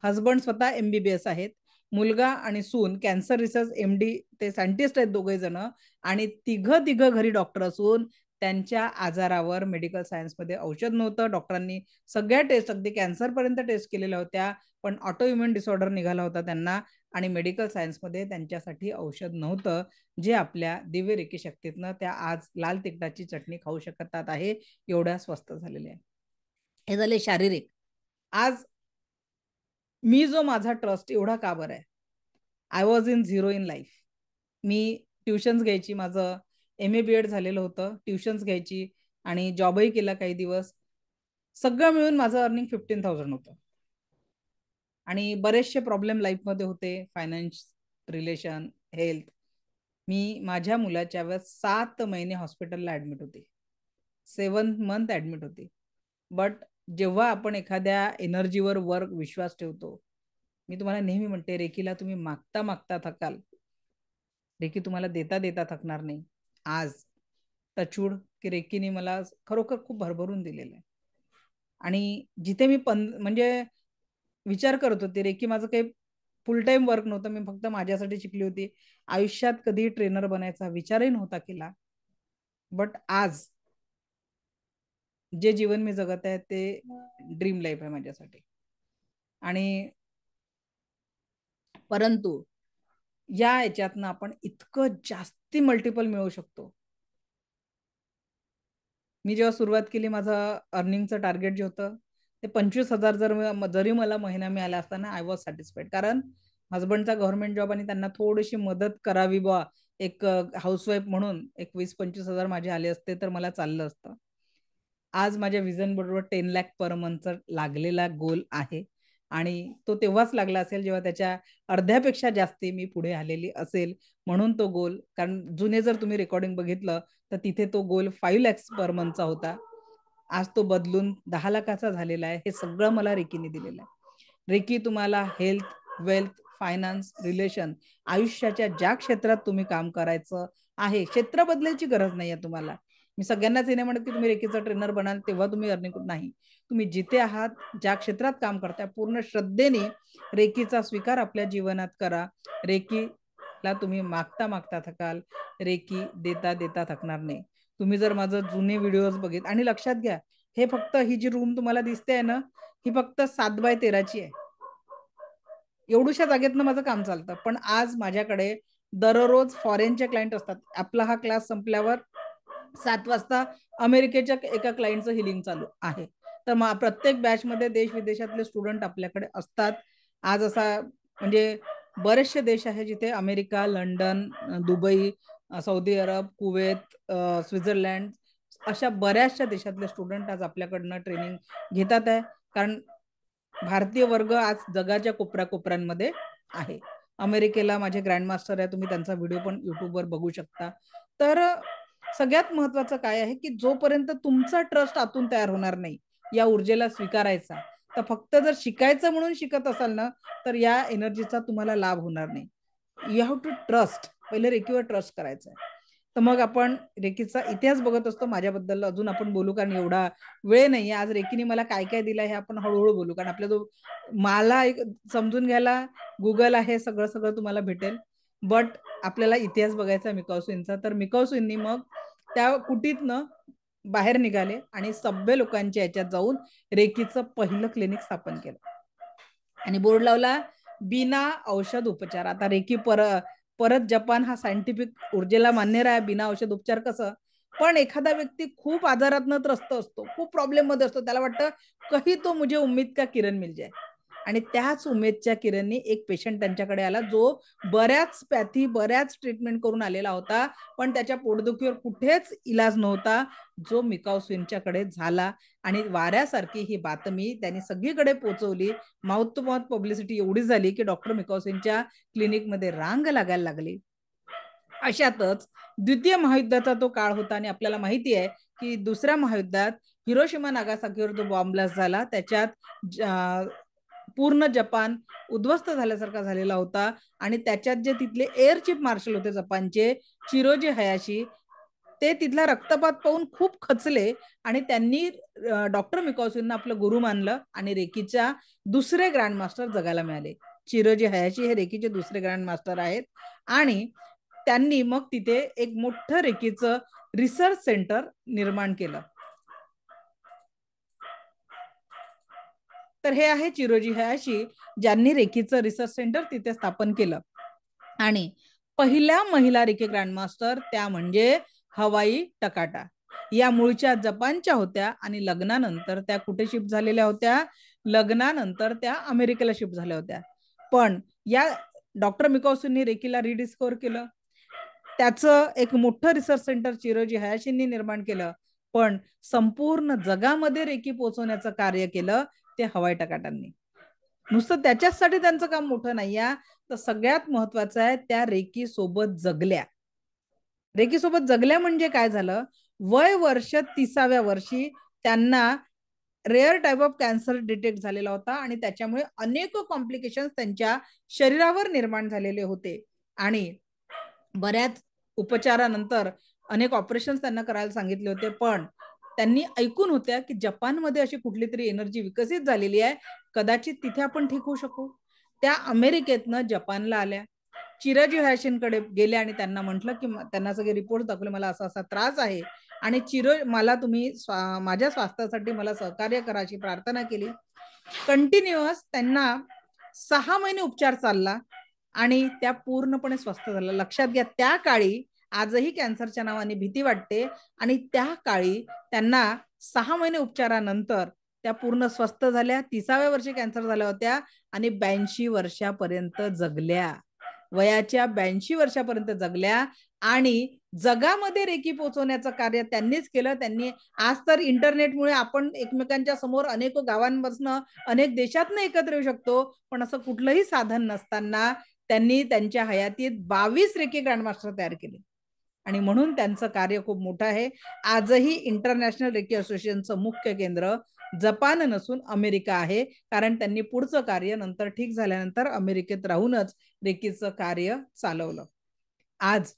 हजबंड स्वतः MBBS आहेत, मुलगा आणि सून कॅन्सर रिसर्च MD ते सायंटिस्ट आहेत दोघे जण, आणि तिघं घरी डॉक्टर असून त्यांच्या आजारावर मेडिकल सायन्समध्ये औषध नव्हतं. डॉक्टरांनी सगळ्या टेस्ट, अगदी कॅन्सर पर्यंत टेस्ट केलेल्या होत्या, पण ऑटो इम्युन डिसऑर्डर निघाला होता त्यांना, आणि मेडिकल सायन्समध्ये त्यांच्यासाठी औषध नव्हतं, जे आपल्या दिव्य रेकी शक्तीतनं त्या आज लाल तिखटाची चटणी खाऊ शकतात आहे, एवढ्या स्वस्त झालेले आहे. हे झाले शारीरिक. आज मी जो माझा ट्रस्ट एवढा का बरं आहे, I was in zero in life. Me tuitions घ्यायची, माझं MA BEd झालेलं होतं, ट्युशन्स घ्यायची आणि जॉबही केला काही दिवस. सगळं मिळून माझं अर्निंग 15,000 होतं. आणि बरेचसे प्रॉब्लेम लाईफमध्ये होते, फायनान्स, रिलेशन, हेल्थ. मी माझ्या मुलाच्या वेळेस 7 महिने हॉस्पिटलला ऍडमिट होते, 7 मंथ ऍडमिट होते. बट जेव्हा आपण एखाद्या एनर्जीवर विश्वास ठेवतो, मी तुम्हाला नेहमी म्हणते, रेकीला तुम्ही मागता मागता थकाल, रेकी तुम्हाला देता देता थकणार नाही. आज टचवूड की रेकीने मला खरोखर खूप भरभरून दिलेलं आहे. आणि जिथे मी म्हणजे विचार करत होते, रेकी माझं काही फुल टाइम वर्क नव्हतं, मी फक्त माझ्यासाठी शिकली होती, आयुष्यात कधी ट्रेनर बनायचा विचारही नव्हता केला. बट आज जे जीवन मी जगत आहे ते ड्रीम लाईफ आहे माझ्यासाठी. आणि परंतु या याच्यातनं आपण इतकं जास्ती मल्टिपल मिळवू शकतो. मी जेव्हा सुरुवात केली, माझं अर्निंगचं टार्गेट जे होतं ते 25,000 जरी मला महिना मिळाला असताना आय वॉज सॅटिस्फाईड, कारण हजबंडचा गव्हर्नमेंट जॉब आणि त्यांना थोडीशी मदत करावी बा एक हाऊसवाईफ म्हणून, एक 20-25,000 माझे आले असते तर मला चाललं असतं. आज माझ्या विजन बरोबर 10 लाख पर मंथचा लागलेला गोल आहे, आणि तो तेव्हाच लागला असेल जेव्हा त्याच्या अर्ध्यापेक्षा जास्ती मी पुढे आलेली असेल. म्हणून तो गोल, कारण जुने जर तुम्ही रेकॉर्डिंग बघितलं तर तिथे तो गोल 5 lakhs पर मंथचा होता, आज तो बदलून 10 लाखाचा झालेला आहे. हे सगळं मला रेकीने दिलेलं आहे. रेकी तुम्हाला हेल्थ, वेल्थ, फायनान्स, रिलेशन, आयुष्याच्या ज्या क्षेत्रात तुम्ही काम करायचं आहे, क्षेत्र बदलायची गरज नाही आहे तुम्हाला. मी सगळ्यांनाच नाही म्हणत की तुम्ही रेकीचा ट्रेनर बनाल तेव्हा तुम्ही अर्निंग नाही. तुम्ही जिथे आहात, ज्या क्षेत्रात काम करताय, पूर्ण श्रद्धेने रेकीचा स्वीकार आपल्या जीवनात करा. रेकीला तुम्ही मागता मागता थकाल, रेकी देता देता थकणार नाही. तुम्ही जर माझं जुने व्हिडिओज बघित, आणि लक्षात घ्या, हे फक्त ही जी रूम तुम्हाला दिसते आहे ना, ही फक्त 7x13ची आहे. एवढूशा जागेतनं माझं काम चालतं. पण आज माझ्याकडे दररोज फॉरेनचे क्लायंट असतात. आपला हा क्लास संपल्यावर 7 वाजता अमेरिकेच्या एका क्लायंटचं हिलिंग चालू आहे. तर मग प्रत्येक बॅचमध्ये देश विदेशातले स्टुडंट आपल्याकडे असतात. आज असा म्हणजे बरेचसे देश आहे जिथे अमेरिका, लंडन, दुबई, सौदी अरब, कुवेत, स्वित्झर्लंड, अशा बऱ्याचशा देशातले स्टुडंट आज आपल्याकडनं ट्रेनिंग घेतात आहे. कारण भारतीय वर्ग आज जगाच्या कोपऱ्याकोपऱ्यांमध्ये आहे. अमेरिकेला माझे ग्रँडमास्टर आहे, तुम्ही त्यांचा व्हिडिओ पण युट्यूबवर बघू शकता. तर सगळ्यात महत्वाचं काय आहे की जोपर्यंत तुमचा ट्रस्ट आतून तयार होणार नाही या ऊर्जेला स्वीकारायचा, तर फक्त जर शिकायचं म्हणून शिकत असाल ना, तर या एनर्जीचा तुम्हाला लाभ होणार नाही. You have to trust. पहिले रेकीवर ट्रस्ट करायचं आहे. तर मग आपण रेकीचा इतिहास बघत असतो. माझ्याबद्दल अजून आपण बोलू, कारण एवढा वेळ नाहीये. आज रेकीने मला काय काय दिलं हे आपण हळूहळू बोलू, कारण आपल्या जो मला एक समजून घ्यायला गुगल आहे, सगळं सगळं तुम्हाला भेटेल. बट आपल्याला इतिहास बघायचा मिकाऊ तर मिकाऊ मग त्या कुटीतनं बाहेर निघाले आणि सभ्य लोकांच्या याच्यात जाऊन रेकीचं पहिलं क्लिनिक स्थापन केलं आणि बोर्ड लावला, बिना औषध उपचार. आता रेकी परत जपान हा सायंटिफिक ऊर्जेला मान्य आहे, बिना औषध उपचार कसं. पण एखादा व्यक्ती खूप आजारातनं त्रस्त असतो, खूप प्रॉब्लेम मध्ये असतो, त्याला वाटतं कही तो मुझे उम्मीद का किरण मिल जाए, आणि त्याच उमेदच्या किरणनी एक पेशंट त्यांच्याकडे आला जो बऱ्याच पॅथी, बऱ्याच ट्रीटमेंट करून आलेला होता, पण त्याच्या पोटदुखीवर कुठेच इलाज नव्हता, जो मिकाऊ स्विनच्याकडे झाला. आणि वाऱ्यासारखी ही बातमी त्यांनी सगळीकडे पोहोचवली. माउथ टू माउथ पब्लिसिटी एवढी झाली की डॉक्टर मिकाऊ स्विनच्या क्लिनिकमध्ये रांग लागायला लागली. अशातच द्वितीय महायुद्धाचा तो काळ होता, आणि आपल्याला माहिती आहे की दुसऱ्या महायुद्धात हिरोशिमा नागासाकीवर जो बॉम्ब ब्लास्ट झाला, त्याच्यात पूर्ण जपान उद्ध्वस्त झाल्यासारखा झालेला होता. आणि त्याच्यात जे तिथले एअर चीफ मार्शल होते जपानचे, चिरोजी हयाशी, ते तिथला रक्तपात पाहून खूप खचले आणि त्यांनी डॉक्टर मिकाओशींना आपलं गुरु मानलं आणि रेकीच्या दुसरे ग्रँड मास्टर जगायला मिळाले. चिरोजी हयाशी हे रेकीचे दुसरे ग्रँड मास्टर आहेत आणि त्यांनी मग तिथे एक मोठं रेकीचं रिसर्च सेंटर निर्माण केलं. तर हे आहे चिरोजी हयाशी, ज्यांनी रेकीचं रिसर्च सेंटर तिथे स्थापन केलं. आणि पहिल्या महिला रेकी ग्रँडमास्टर त्या म्हणजे हवाई टकाटा. या मूळच्या जपानच्या होत्या आणि लग्नानंतर त्या कुठे शिफ्ट झालेल्या होत्या? लग्नानंतर त्या अमेरिकेला शिफ्ट झाल्या होत्या. पण या डॉक्टर मिकाओशींनी रेकीला रिडिस्कवर केलं. त्याचं एक मोठं रिसर्च सेंटर चिरोजी हयाशींनी निर्माण केलं. पण संपूर्ण जगामध्ये रेकी पोहोचवण्याचं कार्य केलं ते हवाई टकाटांनी. नुसतं त्याच्यासाठी त्यांचं काम मोठं नाही आहे, तर सगळ्यात महत्वाचं आहे त्या रेकी सोबत जगल्या. रेकी सोबत जगल्या म्हणजे काय झालं? वय वर्ष 30व्या वर्षी त्यांना rare type of cancer detect झालेला होता आणि त्याच्यामुळे अनेक कॉम्प्लिकेशन्स त्यांच्या शरीरावर निर्माण झालेले होते आणि बऱ्याच उपचारानंतर अनेक ऑपरेशन्स त्यांना करायला सांगितले होते. पण त्यांनी ऐकून होत्या की जपानमध्ये अशी कुठली तरी एनर्जी विकसित झालेली आहे, कदाचित तिथे आपण ठीक होऊ शकू. त्या अमेरिकेतनं जपानला आल्या, चिरोजी हयाशींकडे गेले आणि त्यांना म्हटलं की त्यांना सगळे रिपोर्ट दाखवले, मला असा असा त्रास आहे आणि मला तुम्ही माझ्या स्वास्थ्यासाठी मला सहकार्य करा अशी प्रार्थना केली. कंटिन्युअस त्यांना 6 महिने उपचार चालला आणि त्या पूर्णपणे स्वस्थ झाल्या. लक्षात घ्या, त्या काळी आजही कॅन्सरच्या नावाने भीती वाटते आणि त्या काळी त्यांना 6 महिने उपचारानंतर त्या पूर्ण स्वस्थ झाल्या. 30व्या वर्षी कॅन्सर झाल्या होत्या आणि 82 वर्षापर्यंत जगल्या. वयाच्या 82 वर्षापर्यंत जगल्या आणि जगामध्ये रेकी पोहोचवण्याचं कार्य त्यांनीच केलं. त्यांनी आज तर इंटरनेटमुळे आपण एकमेकांच्या समोर अनेक गावांपासून अनेक देशातनं एकत्र येऊ शकतो, पण असं कुठलंही साधन नसताना त्यांनी त्यांच्या हयातीत 22 रेकी ग्रँडमास्टर तयार केले आणि म्हणून त्यांचं कार्य खूप मोठं आहे. आजही इंटरनॅशनल रेकी असोसिएशनचं मुख्य केंद्र जपान नसून अमेरिका आहे, कारण त्यांनी पुढचं कार्य नंतर ठीक झाल्यानंतर अमेरिकेत राहूनच रेकीचं कार्य चालवलं. आज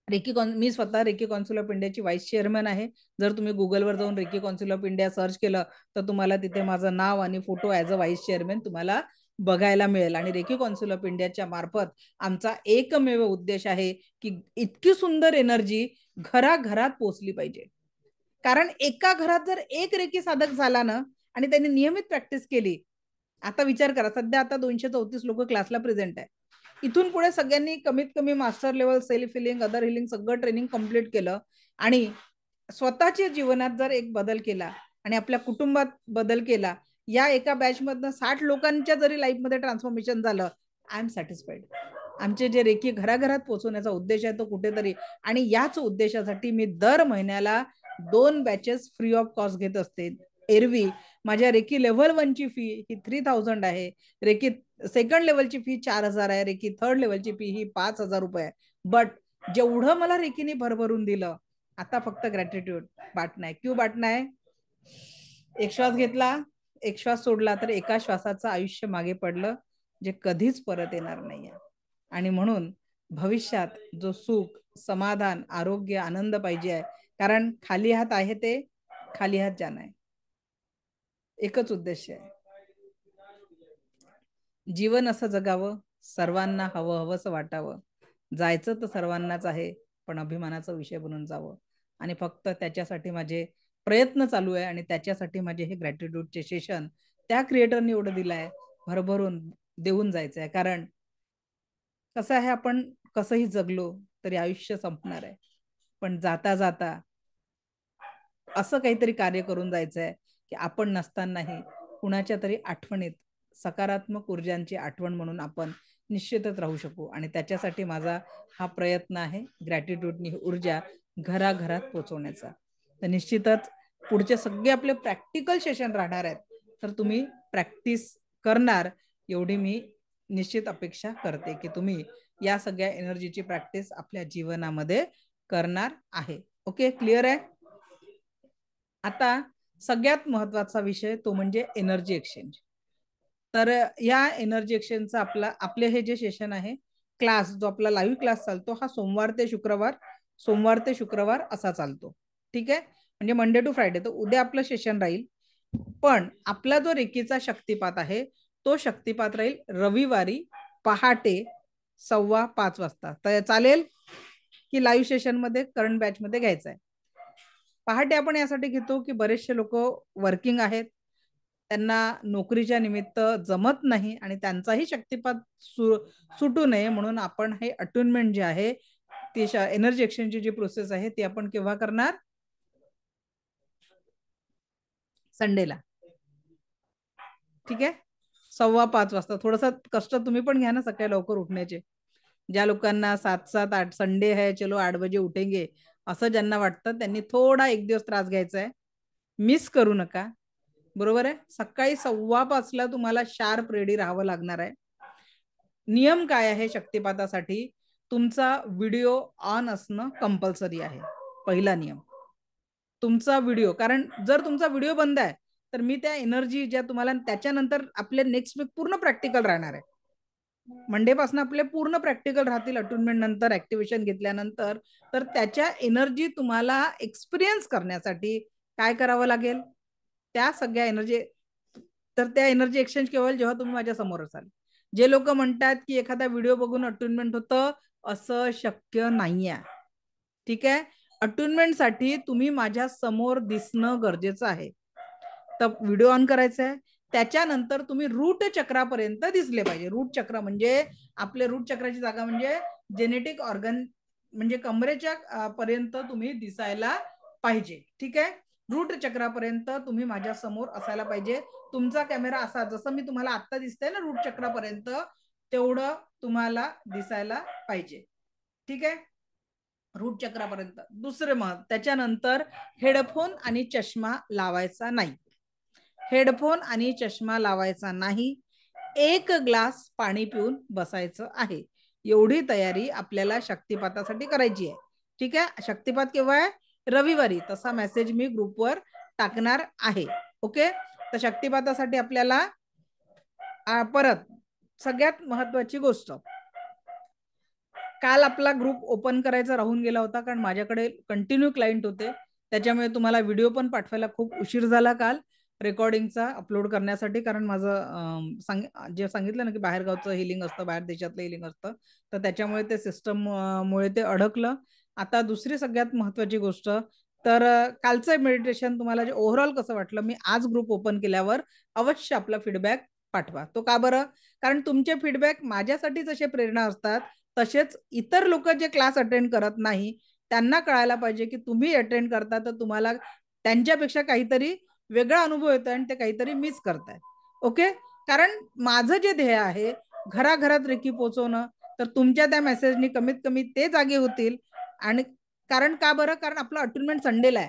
मी स्वतः रेकी कौन्सिल ऑफ इंडियाची व्हाईस चेअरमन आहे. जर तुम्ही गुगलवर जाऊन reiki council of India search केलं तर तुम्हाला तिथे माझं नाव आणि photo as a vice chairman तुम्हाला बघायला मिळेल. आणि रेकी कौन्सिल ऑफ इंडियाच्या मार्फत आमचा एकमेव उद्देश आहे की इतकी सुंदर एनर्जी घराघरात पोहोचली पाहिजे. कारण एका घरात जर एक रेकी साधक झाला ना आणि त्यांनी नियमित प्रॅक्टिस केली, आता विचार करा, सध्या आता 234 लोक क्लासला प्रेझेंट आहे. इथून पुढे सगळ्यांनी कमीत कमी master level, self healing, other healing सगळं ट्रेनिंग कम्प्लीट केलं आणि स्वतःच्या जीवनात जर एक बदल केला आणि आपल्या कुटुंबात बदल केला, या एका बॅच मधनं 60 लोकांच्या जरी लाईफमध्ये ट्रान्सफॉर्मेशन झालं, आय एम सॅटिस्फाईड. आमचे जे रेकी घराघरात पोहोचवण्याचा उद्देश आहे तो कुठेतरी, आणि याच उद्देशासाठी मी दर महिन्याला 2 बॅचेस फ्री ऑफ कॉस्ट घेत असते. एरवी माझ्या रेकी लेव्हल 1 ची फी ही 3000 आहे, रेकी सेकंड लेवलची फी 4000 आहे, रेकी थर्ड लेवलची फी ही 5000 रुपये आहे. बट जेवढं मला रेकीने भरभरून दिलं, आता फक्त ग्रॅटिट्यूड बाटणं आहे. क्यू बाटणं आहे? एक श्वास घेतला, एक श्वास सोडला तर एका श्वासाचं आयुष्य मागे पडलं जे कधीच परत येणार नाहीये. आणि म्हणून भविष्यात जो सुख, समाधान, आरोग्य, आनंद पाहिजे आहे, कारण खाली हात आहे ते खाली हात जाणं आहे. एकच उद्देश आहे, जीवन असं जगावं, सर्वांना हवं हवंसं वाटावं, जायचं तर सर्वांनाच आहे पण अभिमानाचा विषय बनून जावं. आणि फक्त त्याच्यासाठी माझे प्रयत्न चालू आहे आणि त्याच्यासाठी माझे हे ग्रॅटिट्यूडचे सेशन त्या क्रिएटरने एवढं दिलंय, भरभरून देऊन जायचं आहे. कारण कसं आहे, आपण कसंही जगलो तरी आयुष्य संपणार आहे, पण जाता जाता असं काहीतरी कार्य करून जायचं आहे की आपण नसतानाही कुणाच्या तरी आठवणीत सकारात्मक ऊर्जांची आठवण म्हणून आपण निश्चितच राहू शकू. आणि त्याच्यासाठी माझा हा प्रयत्न आहे, ग्रॅटिट्यूडनी ऊर्जा घराघरात पोहोचवण्याचा. तर निश्चितच पुढचे सगळे आपले प्रॅक्टिकल सेशन राहणार आहेत, तर तुम्ही प्रॅक्टिस करणार एवढी मी निश्चित अपेक्षा करते की तुम्ही या सगळ्या एनर्जीची प्रॅक्टिस आपल्या जीवनामध्ये करणार आहे. ओके, क्लिअर आहे? आता सगळ्यात महत्वाचा विषय तो म्हणजे एनर्जी एक्सचेंज. तर या एनर्जी एक्सचेंजचा आपले हे जे सेशन आहे, क्लास जो आपला लाईव्ह क्लास चालतो, हा सोमवार ते शुक्रवार सोमवार ते शुक्रवार असा चालतो. ठीक आहे, म्हणजे मंडे टू फ्रायडे. तर उद्या आपलं सेशन राहील, पण आपला जो रेकीचा शक्तिपात आहे तो शक्तिपात राहील रविवारी पहाटे 5:15 वाजता. तर चालेल की लाईव्ह सेशन मध्ये करंट बॅच मध्ये घ्यायचा आहे? पहाटे आपण यासाठी घेतो की बरेचसे लोक वर्किंग आहेत, त्यांना नोकरीच्या निमित्त जमत नाही आणि त्यांचाही शक्तिपात सुटू नये म्हणून आपण हे अटुनमेंट जे आहे ती एनर्जी एक्सचेंजची जी प्रोसेस आहे ती आपण केव्हा करणार? संडेला. ठीक आहे, 5:15 वाजता. थोडासा कष्ट तुम्ही पण घ्या ना सकाळी लवकर उठण्याचे. ज्या लोकांना 7-7-8 संडे है चलो 8 बजे उठेंगे असं ज्यांना वाटतं त्यांनी थोडा एक दिवस त्रास घ्यायचा आहे, मिस करू नका. बरोबर आहे, सकाळी 5:15 तुम्हाला शार्प रेडी राहावं लागणार आहे. नियम काय आहे शक्तिपातासाठी? तुमचा व्हिडिओ ऑन असणं कंपल्सरी आहे, पहिला नियम. तुमचा व्हिडिओ, कारण जर तुमचा व्हिडिओ बंद आहे तर मी त्या एनर्जी ज्या तुम्हाला त्याच्यानंतर आपले नेक्स्ट वीक पूर्ण प्रॅक्टिकल राहणार आहे. मंडे पासून आपले पूर्ण प्रॅक्टिकल राहतील अटुनमेंट नंतर, ऍक्टिव्हेशन घेतल्यानंतर. तर त्याच्या एनर्जी तुम्हाला एक्सपिरियन्स करण्यासाठी काय करावं लागेल? त्या सगळ्या एनर्जी, तर त्या एनर्जी एक्सचेंज केव्हा होईल? जेव्हा तुम्ही माझ्या समोर असाल. जे लोक म्हणतात की एखादा व्हिडिओ बघून अटुनमेंट होतं, असं शक्य नाहीये. ठीक आहे, अटुनमेंट साठी तुम्ही माझ्या समोर दिसणं गरजेचं आहे. तर व्हिडिओ ऑन करायचा आहे, त्याच्यानंतर तुम्ही रूट चक्रापर्यंत दिसले पाहिजे. रूट चक्र म्हणजे आपले रूट चक्राची जागा म्हणजे जेनेटिक ऑर्गन, म्हणजे कमरेच्या पर्यंत तुम्ही दिसायला पाहिजे. ठीक आहे, रूट चक्रापर्यंत तुम्ही माझ्या समोर असायला पाहिजे. तुमचा कॅमेरा असा, जसं मी तुम्हाला आता दिसतंय ना रूट चक्रापर्यंत, तेवढं तुम्हाला दिसायला पाहिजे. ठीक आहे, रूट चक्रापर्यंत. दुसरे मत, त्याच्यानंतर हेडफोन आणि चष्मा लावायचा नाही. हेडफोन आणि चष्मा लावायचा नाही. 1 ग्लास पाणी पिऊन बसायचं आहे. एवढी तयारी आपल्याला शक्तिपातासाठी करायची आहे. ठीक आहे, शक्तिपात केव्हा आहे? रविवारी. तसा मेसेज मी ग्रुपवर टाकणार आहे. ओके, तर शक्तिपातासाठी आपल्याला परत सगळ्यात महत्वाची गोष्ट, काल आपला ग्रुप ओपन करायचा राहून गेला होता कारण माझ्याकडे कंटिन्यू क्लायंट होते, त्याच्यामुळे तुम्हाला व्हिडिओ पण पाठवायला खूप उशीर झाला काल रेकॉर्डिंगचा अपलोड करण्यासाठी. कारण माझं जे सांगितलं ना की बाहेरगावचं हिलिंग असतं, बाहेर देशातलं हिलिंग असतं, तर त्याच्यामुळे ते सिस्टम मुळे ते अडकलं. आता दुसरी सगळ्यात महत्वाची गोष्ट, तर कालचं मेडिटेशन तुम्हाला जे ओव्हरऑल कसं वाटलं, मी आज ग्रुप ओपन केल्यावर अवश्य आपला फीडबॅक पाठवा. तो का बरं? कारण तुमचे फीडबॅक माझ्यासाठी जसे प्रेरणा असतात, तसेच इतर लोक जे क्लास अटेंड करत नाही त्यांना कळायला पाहिजे की तुम्ही अटेंड करता तर तुम्हाला त्यांच्यापेक्षा काहीतरी वेगळा अनुभव येतो आणि ते काहीतरी मिस करताय. ओके, कारण माझं जे ध्येय आहे घराघरात रेकी पोहोचवणं, तर तुमच्या त्या मेसेजनी कमीत कमी ते जागे होतील. आणि कारण का बरं? कारण आपलं अटुनमेंट संडेला आहे,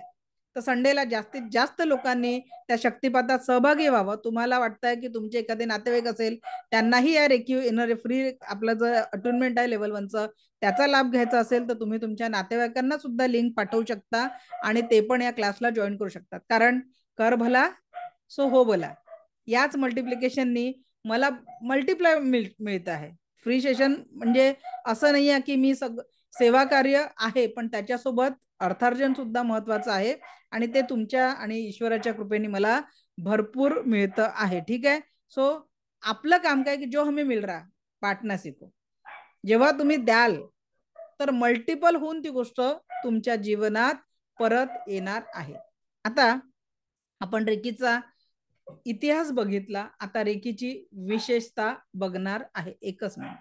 तर संडेला जास्तीत जास्त लोकांनी त्या शक्तिपातात सहभागी व्हावं. तुम्हाला वाटतंय की तुमचे एखादे नातेवाईक असेल, त्यांनाही या रेकी येणारे फ्री आपलं जे अटुनमेंट आहे लेवल 1चं त्याचा लाभ घ्यायचा असेल, तर तुम्ही तुमच्या नातेवाईकांना सुद्धा लिंक पाठवू शकता आणि ते पण या क्लासला जॉईन करू शकतात. कारण कर भला सो हो भला, याच मल्टिप्लिकेशननी मला मल्टिप्लाय मिळत आहे. फ्री सेशन म्हणजे असं नाही आहे की मी सेवा कार्य आहे, पण त्याच्यासोबत अर्थार्जन सुद्धा महत्वाचं आहे आणि ते तुमच्या आणि ईश्वराच्या कृपेने मला भरपूर मिळतं आहे. ठीक आहे, सो आपलं काम काय की जो हमें मिल रहा बांटना सीखो. जेव्हा तुम्ही द्याल तर मल्टिपल होऊन ती गोष्ट तुमच्या जीवनात परत येणार आहे. आता आपण रेकीचा इतिहास बघितला, आता रेकीची विशेषता बघणार आहे. एकच मिनिट.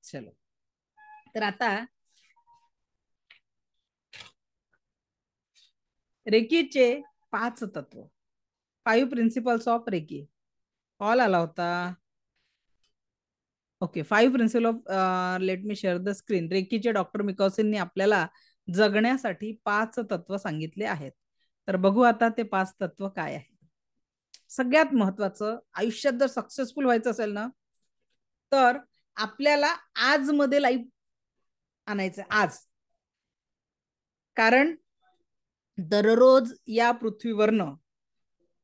चलो, तर आता रेकीचे 5 तत्व, 5 प्रिन्सिपल्स ऑफ रेकी. कॉल आला होता. Okay, 5 principle of, let me share the screen. रेकीचे डॉक्टर मिकॉसिननी आपल्याला जगण्यासाठी 5 तत्व सांगितले आहेत. तर बघू आता ते 5 तत्व काय आहे. सगळ्यात महत्वाचं, आयुष्यात जर सक्सेसफुल व्हायचं असेल ना, तर आपल्याला आज मध्ये लाईफ आणायचं आज. कारण दररोज या पृथ्वीवरनं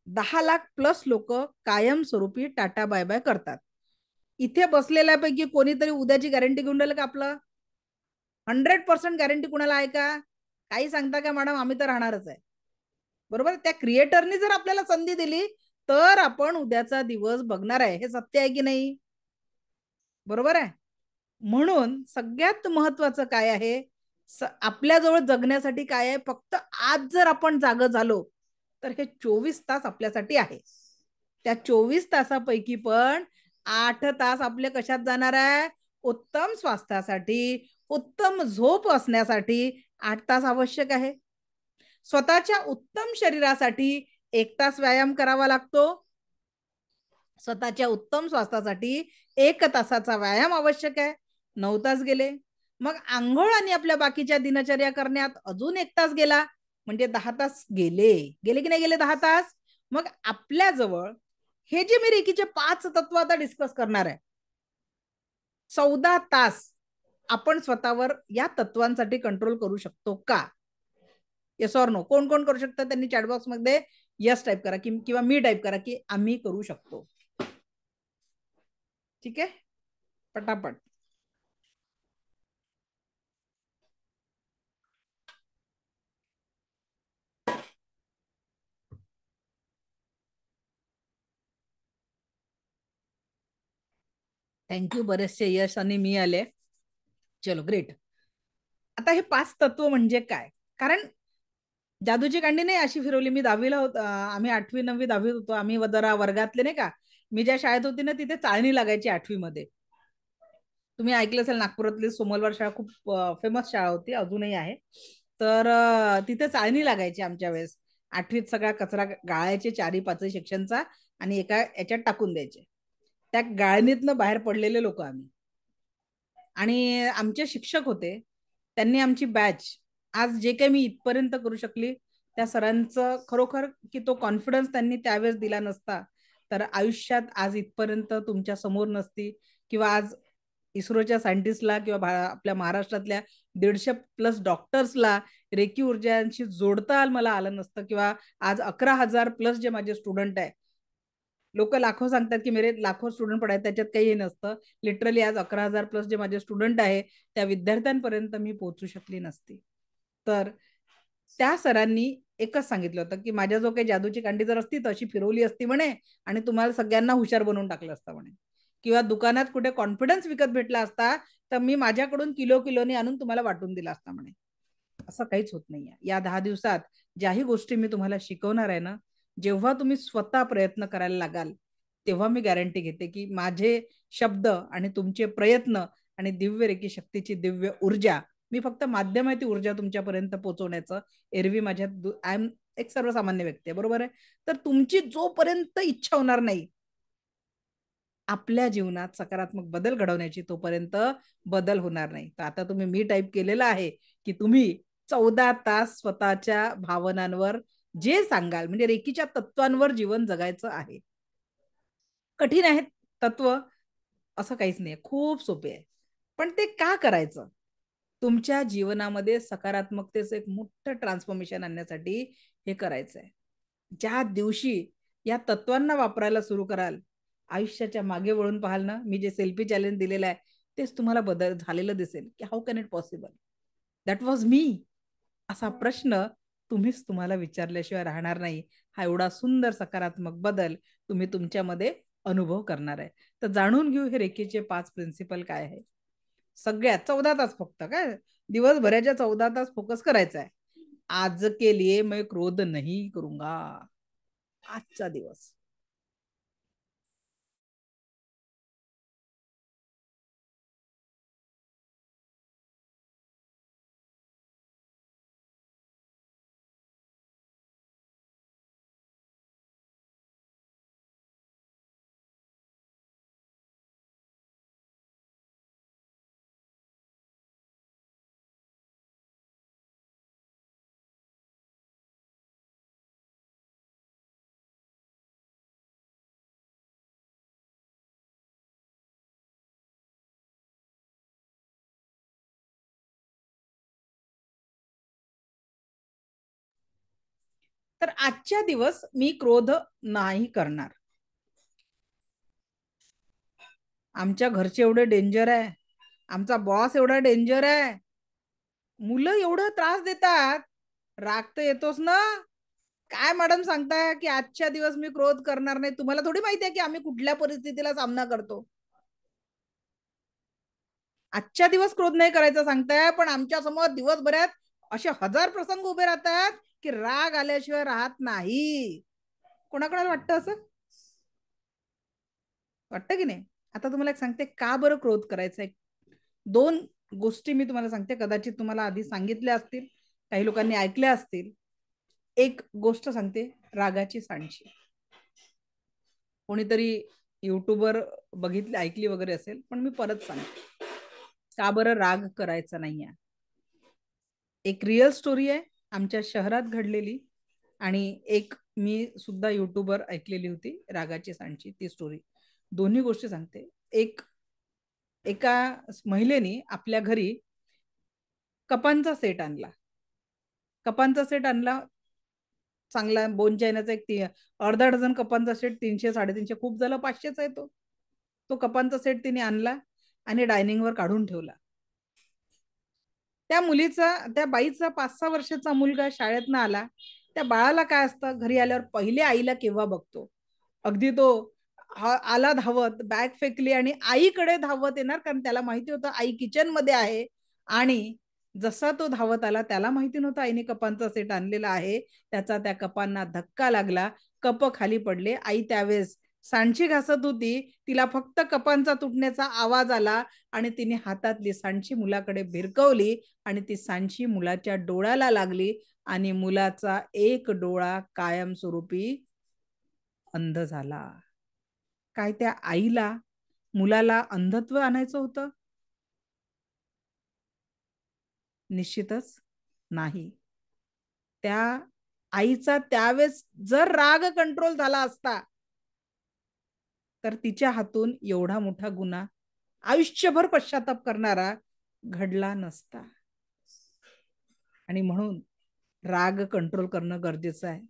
10 लाख+ लोक कायमस्वरूपी टाटा बाय बाय करतात. इथे बसलेल्यापैकी कोणीतरी उद्याची गॅरंटी घेऊन राहिलं का आपलं? 100% गॅरंटी कुणाला आहे का? काही सांगता का मॅडम? आम्ही तर राहणारच आहे. बरोबर. त्या क्रिएटरनी जर आपल्याला संधी दिली तर आपण उद्याचा दिवस बघणार आहे. हे सत्य आहे की नाही? बरोबर आहे. म्हणून सगळ्यात महत्वाचं काय आहे, आपल्याजवळ जगण्यासाठी काय आहे, फक्त आज जर आपण जाग झालो तर हे 24 तास आपल्यासाठी आहे. त्या 24 तासापैकी पण 8 तास आपले कशात जाणार आहे? उत्तम स्वास्थ्यासाठी, उत्तम झोप असण्यासाठी 8 तास आवश्यक आहे. स्वतःच्या उत्तम शरीरासाठी 1 तास व्यायाम करावा लागतो. स्वतःच्या उत्तम स्वास्थ्यासाठी 1 तासाचा व्यायाम आवश्यक आहे. 9 तास गेले. मग आंघोळ आणि आपल्या बाकीच्या दिनचर्या करण्यात अजून 1 तास गेला, म्हणजे 10 तास गेले. गेले की नाही गेले 10 तास? मग आपल्याजवळ हे जे मी रेकीचे 5 तत्व आता डिस्कस करणार आहे, 14 तास आपण स्वतःवर या तत्वांसाठी कंट्रोल करू शकतो का? Yes or no? कोण कोण करू शकतं? त्यांनी चॅटबॉक्स मध्ये यस टाईप करा, किंवा मी टाईप करा की आम्ही करू शकतो. ठीक आहे, पटापट. थँक्यू. बरेचसे यश आणि मी आले. चलो ग्रेट. आता हे 5 तत्व म्हणजे काय? कारण जादूची कांडी नाही अशी फिरवली. मी 10वीला होतो, आम्ही 8वी 9वी 10वीत होतो आम्ही, जरा वर्गातले नाही का, मी ज्या शाळेत होती ना तिथे चाळणी लागायची 8वी मध्ये. तुम्ही ऐकलं असेल, नागपुरातली सोमलवार शाळा खूप फेमस शाळा होती, अजूनही आहे. तर तिथे चाळणी लागायची आमच्या वेळेस. 8वीत सगळा कचरा गाळायचे 4-5 सेक्शनचा आणि एका याच्यात टाकून द्यायचे. त्या गाळणीतनं बाहेर पडलेले लोक आम्ही. आणि आमचे शिक्षक होते, त्यांनी आमची बॅच आज जे काही मी इथपर्यंत करू शकली, त्या सरांचं खरोखर की तो कॉन्फिडन्स त्यांनी त्यावेळेस दिला नसता तर आयुष्यात आज इथपर्यंत तुमच्या समोर नसती, किंवा आज इस्रोच्या सायंटिस्टला किंवा आपल्या महाराष्ट्रातल्या 150+ डॉक्टर्सला रेकी ऊर्जांशी जोडता मला आलं नसतं, किंवा आज 11,000+ जे माझे स्टुडंट आहे. लोक लाखो सांगतात की मेरे लाखो स्टुडंट पडायचे, त्याच्यात काही नसतं. लिटरली आज 11,000+ जे माझे स्टुडंट आहे त्या विद्यार्थ्यांपर्यंत मी पोहोचू शकली नसती. तर त्या सरांनी एकच सांगितलं होतं की माझ्या जो काही जादूची कांडी जर असती तर अशी फिरवली असती म्हणे, आणि तुम्हाला सगळ्यांना हुशार बनवून टाकलं असतं म्हणे, किंवा दुकानात कुठे कॉन्फिडन्स विकत भेटला असता तर मी माझ्याकडून किलो किलोनी आणून तुम्हाला वाटून दिला असता म्हणे. असं काहीच होत नाहीये. या 10 दिवसात ज्याही गोष्टी मी तुम्हाला शिकवणार आहे ना, जेव्हा तुम्ही स्वतः प्रयत्न करायला लागाल तेव्हा मी गॅरंटी घेते की माझे शब्द आणि तुमचे प्रयत्न आणि दिव्य रेकी शक्तीची दिव्य ऊर्जा, मी फक्त माध्यम आहे ती ऊर्जा तुमच्यापर्यंत पोहोचवण्याचं. एरवी माझ्यात आय एम एक सर्वसामान्य व्यक्ती आहे, बरोबर आहे. तर तुमची जोपर्यंत इच्छा होणार नाही आपल्या जीवनात सकारात्मक बदल घडवण्याची, तोपर्यंत बदल होणार नाही. तर आता तुम्ही मी टाईप केलेलं आहे की तुम्ही 14 तास स्वतःच्या भावनांवर जे सांगाल, म्हणजे रेकीच्या तत्वांवर जीवन जगायचं आहे. कठीण आहेत तत्व असं काहीच नाही, खूप सोपे आहे. पण ते का करायचं? तुमच्या जीवनामध्ये सकारात्मकतेचं एक मोठं ट्रान्सफॉर्मेशन आणण्यासाठी हे करायचं आहे. ज्या दिवशी या तत्वांना वापरायला सुरू कराल, आयुष्याच्या मागे वळून पाहाल ना, मी जे सेल्फी चॅलेंज दिलेलं आहे तेच तुम्हाला बदल झालेलं दिसेल की how can it possible, that was me. असा प्रश्न तुम्हीच तुम्हाला विचारल्याशिवाय राहणार नाही. हा एवढा सुंदर सकारात्मक बदल तुम्ही तुमच्यामध्ये अनुभव करणार आहे. तर जाणून घेऊ हे रेकीचे 5 प्रिन्सिपल काय आहे. सगळ्यात 14 तास फक्त काय, दिवसभराच्या 14 तास फोकस करायचा आहे. आज के लिए मैं क्रोध नहीं करूंगा, आजचा दिवस. तर आजच्या दिवस मी क्रोध नाही करणार. आमच्या घरचे एवढे डेंजर आहे, आमचा बॉस एवढा डेंजर आहे, मुलं एवढा त्रास देतात, राग तर येतोच ना. काय मॅडम सांगताय की आजच्या दिवस मी क्रोध करणार नाही? तुम्हाला थोडी माहिती आहे की आम्ही कुठल्या परिस्थितीला सामना करतो. आजच्या दिवस क्रोध नाही करायचा सांगताय, पण आमच्या समोर दिवसभरात असे हजार प्रसंग उभे राहतात की राग आल्याशिवाय राहत नाही. कोणाकोणाला वाटतं असं? वाटतं की नाही? आता तुम्हाला एक सांगते का बरं क्रोध करायचा आहे. दोन गोष्टी मी तुम्हाला सांगते, कदाचित तुम्हाला आधी सांगितल्या असतील, काही लोकांनी ऐकल्या असतील. एक गोष्ट सांगते, रागाची सांडशी. कोणीतरी युट्यूबवर बघितली ऐकली वगैरे असेल, पण मी परत सांगते का बरं राग करायचा नाहीये. एक रिअल स्टोरी आहे आमच्या शहरात घडलेली, आणि एक मी सुद्धा युट्यूबवर ऐकलेली होती रागाची सांडशी, ती स्टोरी. दोन्ही गोष्टी सांगते. एका महिलेने आपल्या घरी कपांचा सेट आणला. कपांचा सेट आणला, चांगला बोन चायनाचा, अर्धा डझन कपांचा सेट, 300-350, खूप झालं 500चा आहे तो. तो कपांचा सेट तिने आणला आणि डायनिंगवर काढून ठेवला. त्या बाईचा 5-6 वर्षाचा मुलगा शाळेतनं आला. त्या बाळाला काय असतं, घरी आल्यावर पहिले आईला केव्हा बघतो, अगदी तो आला धावत, बॅग फेकली आणि आईकडे धावत येणार, कारण त्याला माहिती होतं आई किचन मध्ये आहे. आणि जसा तो धावत आला, त्याला माहिती नव्हतं आईने कपांचा सेट आणलेला आहे. त्याचा त्या कपांना धक्का लागला, कप खाली पडले. आई त्यावेळेस सांडशी घासत होती, तिला फक्त कपांचा तुटण्याचा आवाज आला आणि तिने हातातली सांडशी मुलाकडे भिरकवली आणि ती सांडशी मुलाच्या डोळ्याला लागली आणि मुलाचा एक डोळा कायमस्वरूपी अंध झाला. काय त्या आईला मुलाला अंधत्व आणायचं होतं? निश्चितच नाही. त्या आईचा त्यावेळेस जर राग कंट्रोल झाला असता, तर तिच्या हातून एवढा मोठा गुन्हा, आयुष्यभर पश्चाताप करणारा, घडला नसता. आणि म्हणून राग कंट्रोल करणं गरजेचं आहे.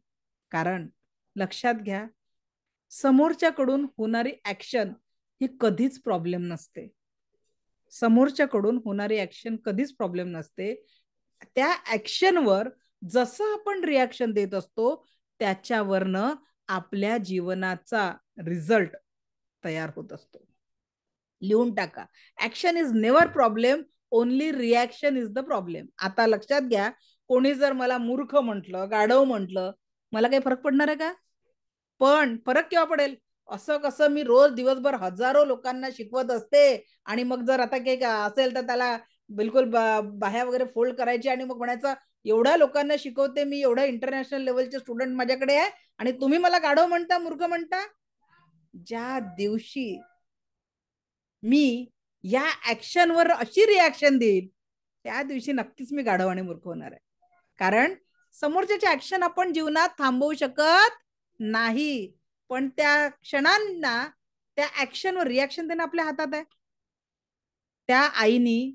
कारण लक्षात घ्या, समोरच्याकडून होणारी ऍक्शन ही कधीच प्रॉब्लेम नसते. समोरच्याकडून होणारी ऍक्शन कधीच प्रॉब्लेम नसते. त्या ऍक्शनवर जसं आपण रिॲक्शन देत असतो, त्याच्यावरनं आपल्या जीवनाचा रिझल्ट तयार होत असतो. लिहून टाका, action is never problem, only reaction is the problem. आता लक्षात घ्या, कोणी जर मला मूर्ख म्हटलं, गाढव म्हटलं, मला काही फरक पडणार आहे का? पण फरक केव्हा पडेल? असं कसं मी रोज दिवसभर हजारो लोकांना शिकवत असते, आणि मग जर आता काही असेल तर त्याला बिलकुल बाह्या वगैरे फोल्ड करायची आणि मग म्हणायचं एवढ्या लोकांना शिकवते मी, एवढ्या इंटरनॅशनल लेवलचे स्टुडंट माझ्याकडे आहे, आणि तुम्ही मला गाढव म्हणता, मूर्ख म्हणता. ज्या दिवशी मी या ऍक्शनवर अशी रिॲक्शन देईल, त्या दिवशी नक्कीच मी गाढव आणि मूर्ख होणार आहे. कारण समोरच्याचे ऍक्शन आपण जीवनात थांबवू शकत नाही, पण त्या क्षणांना त्या ऍक्शनवर रिॲक्शन देणं आपल्या हातात आहे. त्या आईनी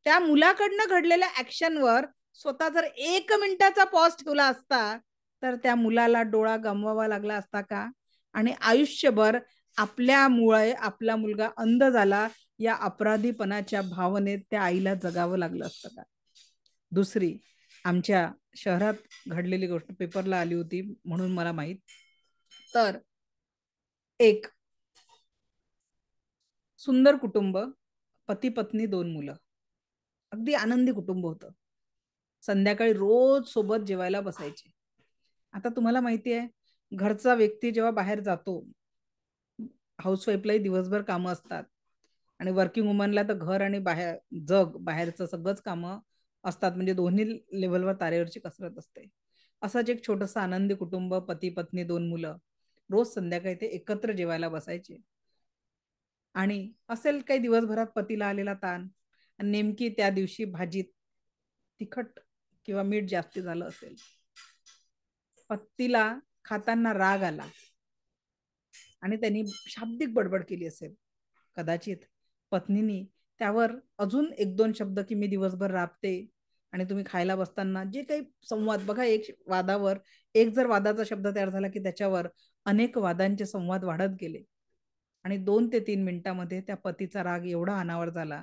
त्या मुलाकडनं घडलेल्या ऍक्शनवर स्वतः जर 1 मिनिटाचा पॉज ठेवला असता, तर त्या मुलाला डोळा गमवावा लागला असता का? आणि आयुष्यभर आपल्यामुळे आपला मुलगा अंध झाला या अपराधीपणाच्या भावनेत त्या आईला जगावं लागलं असतं का? दुसरी, आमच्या शहरात घडलेली गोष्ट पेपरला आली होती म्हणून मला माहित. तर एक सुंदर कुटुंब, पती पत्नी 2 मुलं, अगदी आनंदी कुटुंब होतं. संध्याकाळी रोज सोबत जेवायला बसायचे. आता तुम्हाला माहिती आहे, घरचा व्यक्ती जेव्हा बाहेर जातो, हाऊसवाईफलाही दिवसभर कामं असतात, आणि वर्किंग वुमनला तर घर आणि बाहेर जग, बाहेरचं सगळंच कामं असतात, म्हणजे दोन्ही लेवलवर तारेवरची कसरत असते. असंच एक छोटस आनंदी कुटुंब, पती पत्नी 2 मुलं, रोज संध्याकाळी ते एकत्र जेवायला बसायचे. आणि असेल काही दिवसभरात पतीला आलेला ताण, आणि नेमकी त्या दिवशी भाजीत तिखट किंवा मीठ जास्ती झालं असेल, पतीला खाताना राग आला आणि त्यांनी शाब्दिक बडबड केली असेल. कदाचित पत्नीने त्यावर अजून 1-2 शब्द की मी दिवसभर राबते, आणि तुम्ही खायला बसताना जे काही संवाद बघा, एक वादावर एक जर वादाचा शब्द तयार झाला की त्याच्यावर अनेक वादांचे संवाद वाढत गेले आणि 2 ते 3 मिनिटांमध्ये त्या पतीचा राग एवढा अनावर झाला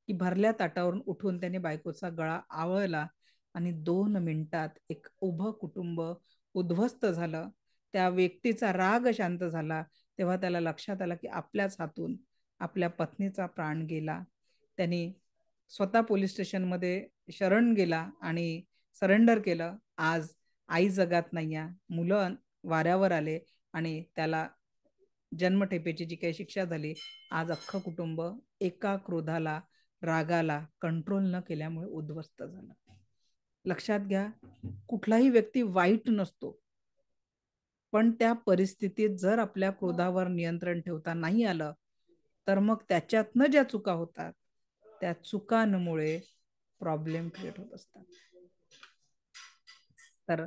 की भरल्या ताटावरून उठून त्याने बायकोचा गळा आवळला आणि 2 मिनिटात एक उभं कुटुंब उद्ध्वस्त झालं. त्या व्यक्तीचा राग शांत झाला तेव्हा त्याला लक्षात आलं की आपल्याच हातून आपल्या पत्नीचा प्राण गेला. त्यांनी स्वतः पोलीस स्टेशनमध्ये शरण गेला आणि सरेंडर केलं. आज आई जगात नाहीये, मुलं वाऱ्यावर आले आणि त्याला जन्मठेपेची जी काही शिक्षा झाली, आज अख्खं कुटुंब एका क्रोधाला, रागाला कंट्रोल न केल्यामुळे उद्ध्वस्त झालं. लक्षात घ्या, कुठलाही व्यक्ती वाईट नसतो, पण त्या परिस्थितीत जर आपल्या क्रोधावर नियंत्रण ठेवता नाही आलं तर मग त्याच्यातनं ज्या चुका होतात त्या चुकांमुळे प्रॉब्लेम क्रिएट होत असतात. तर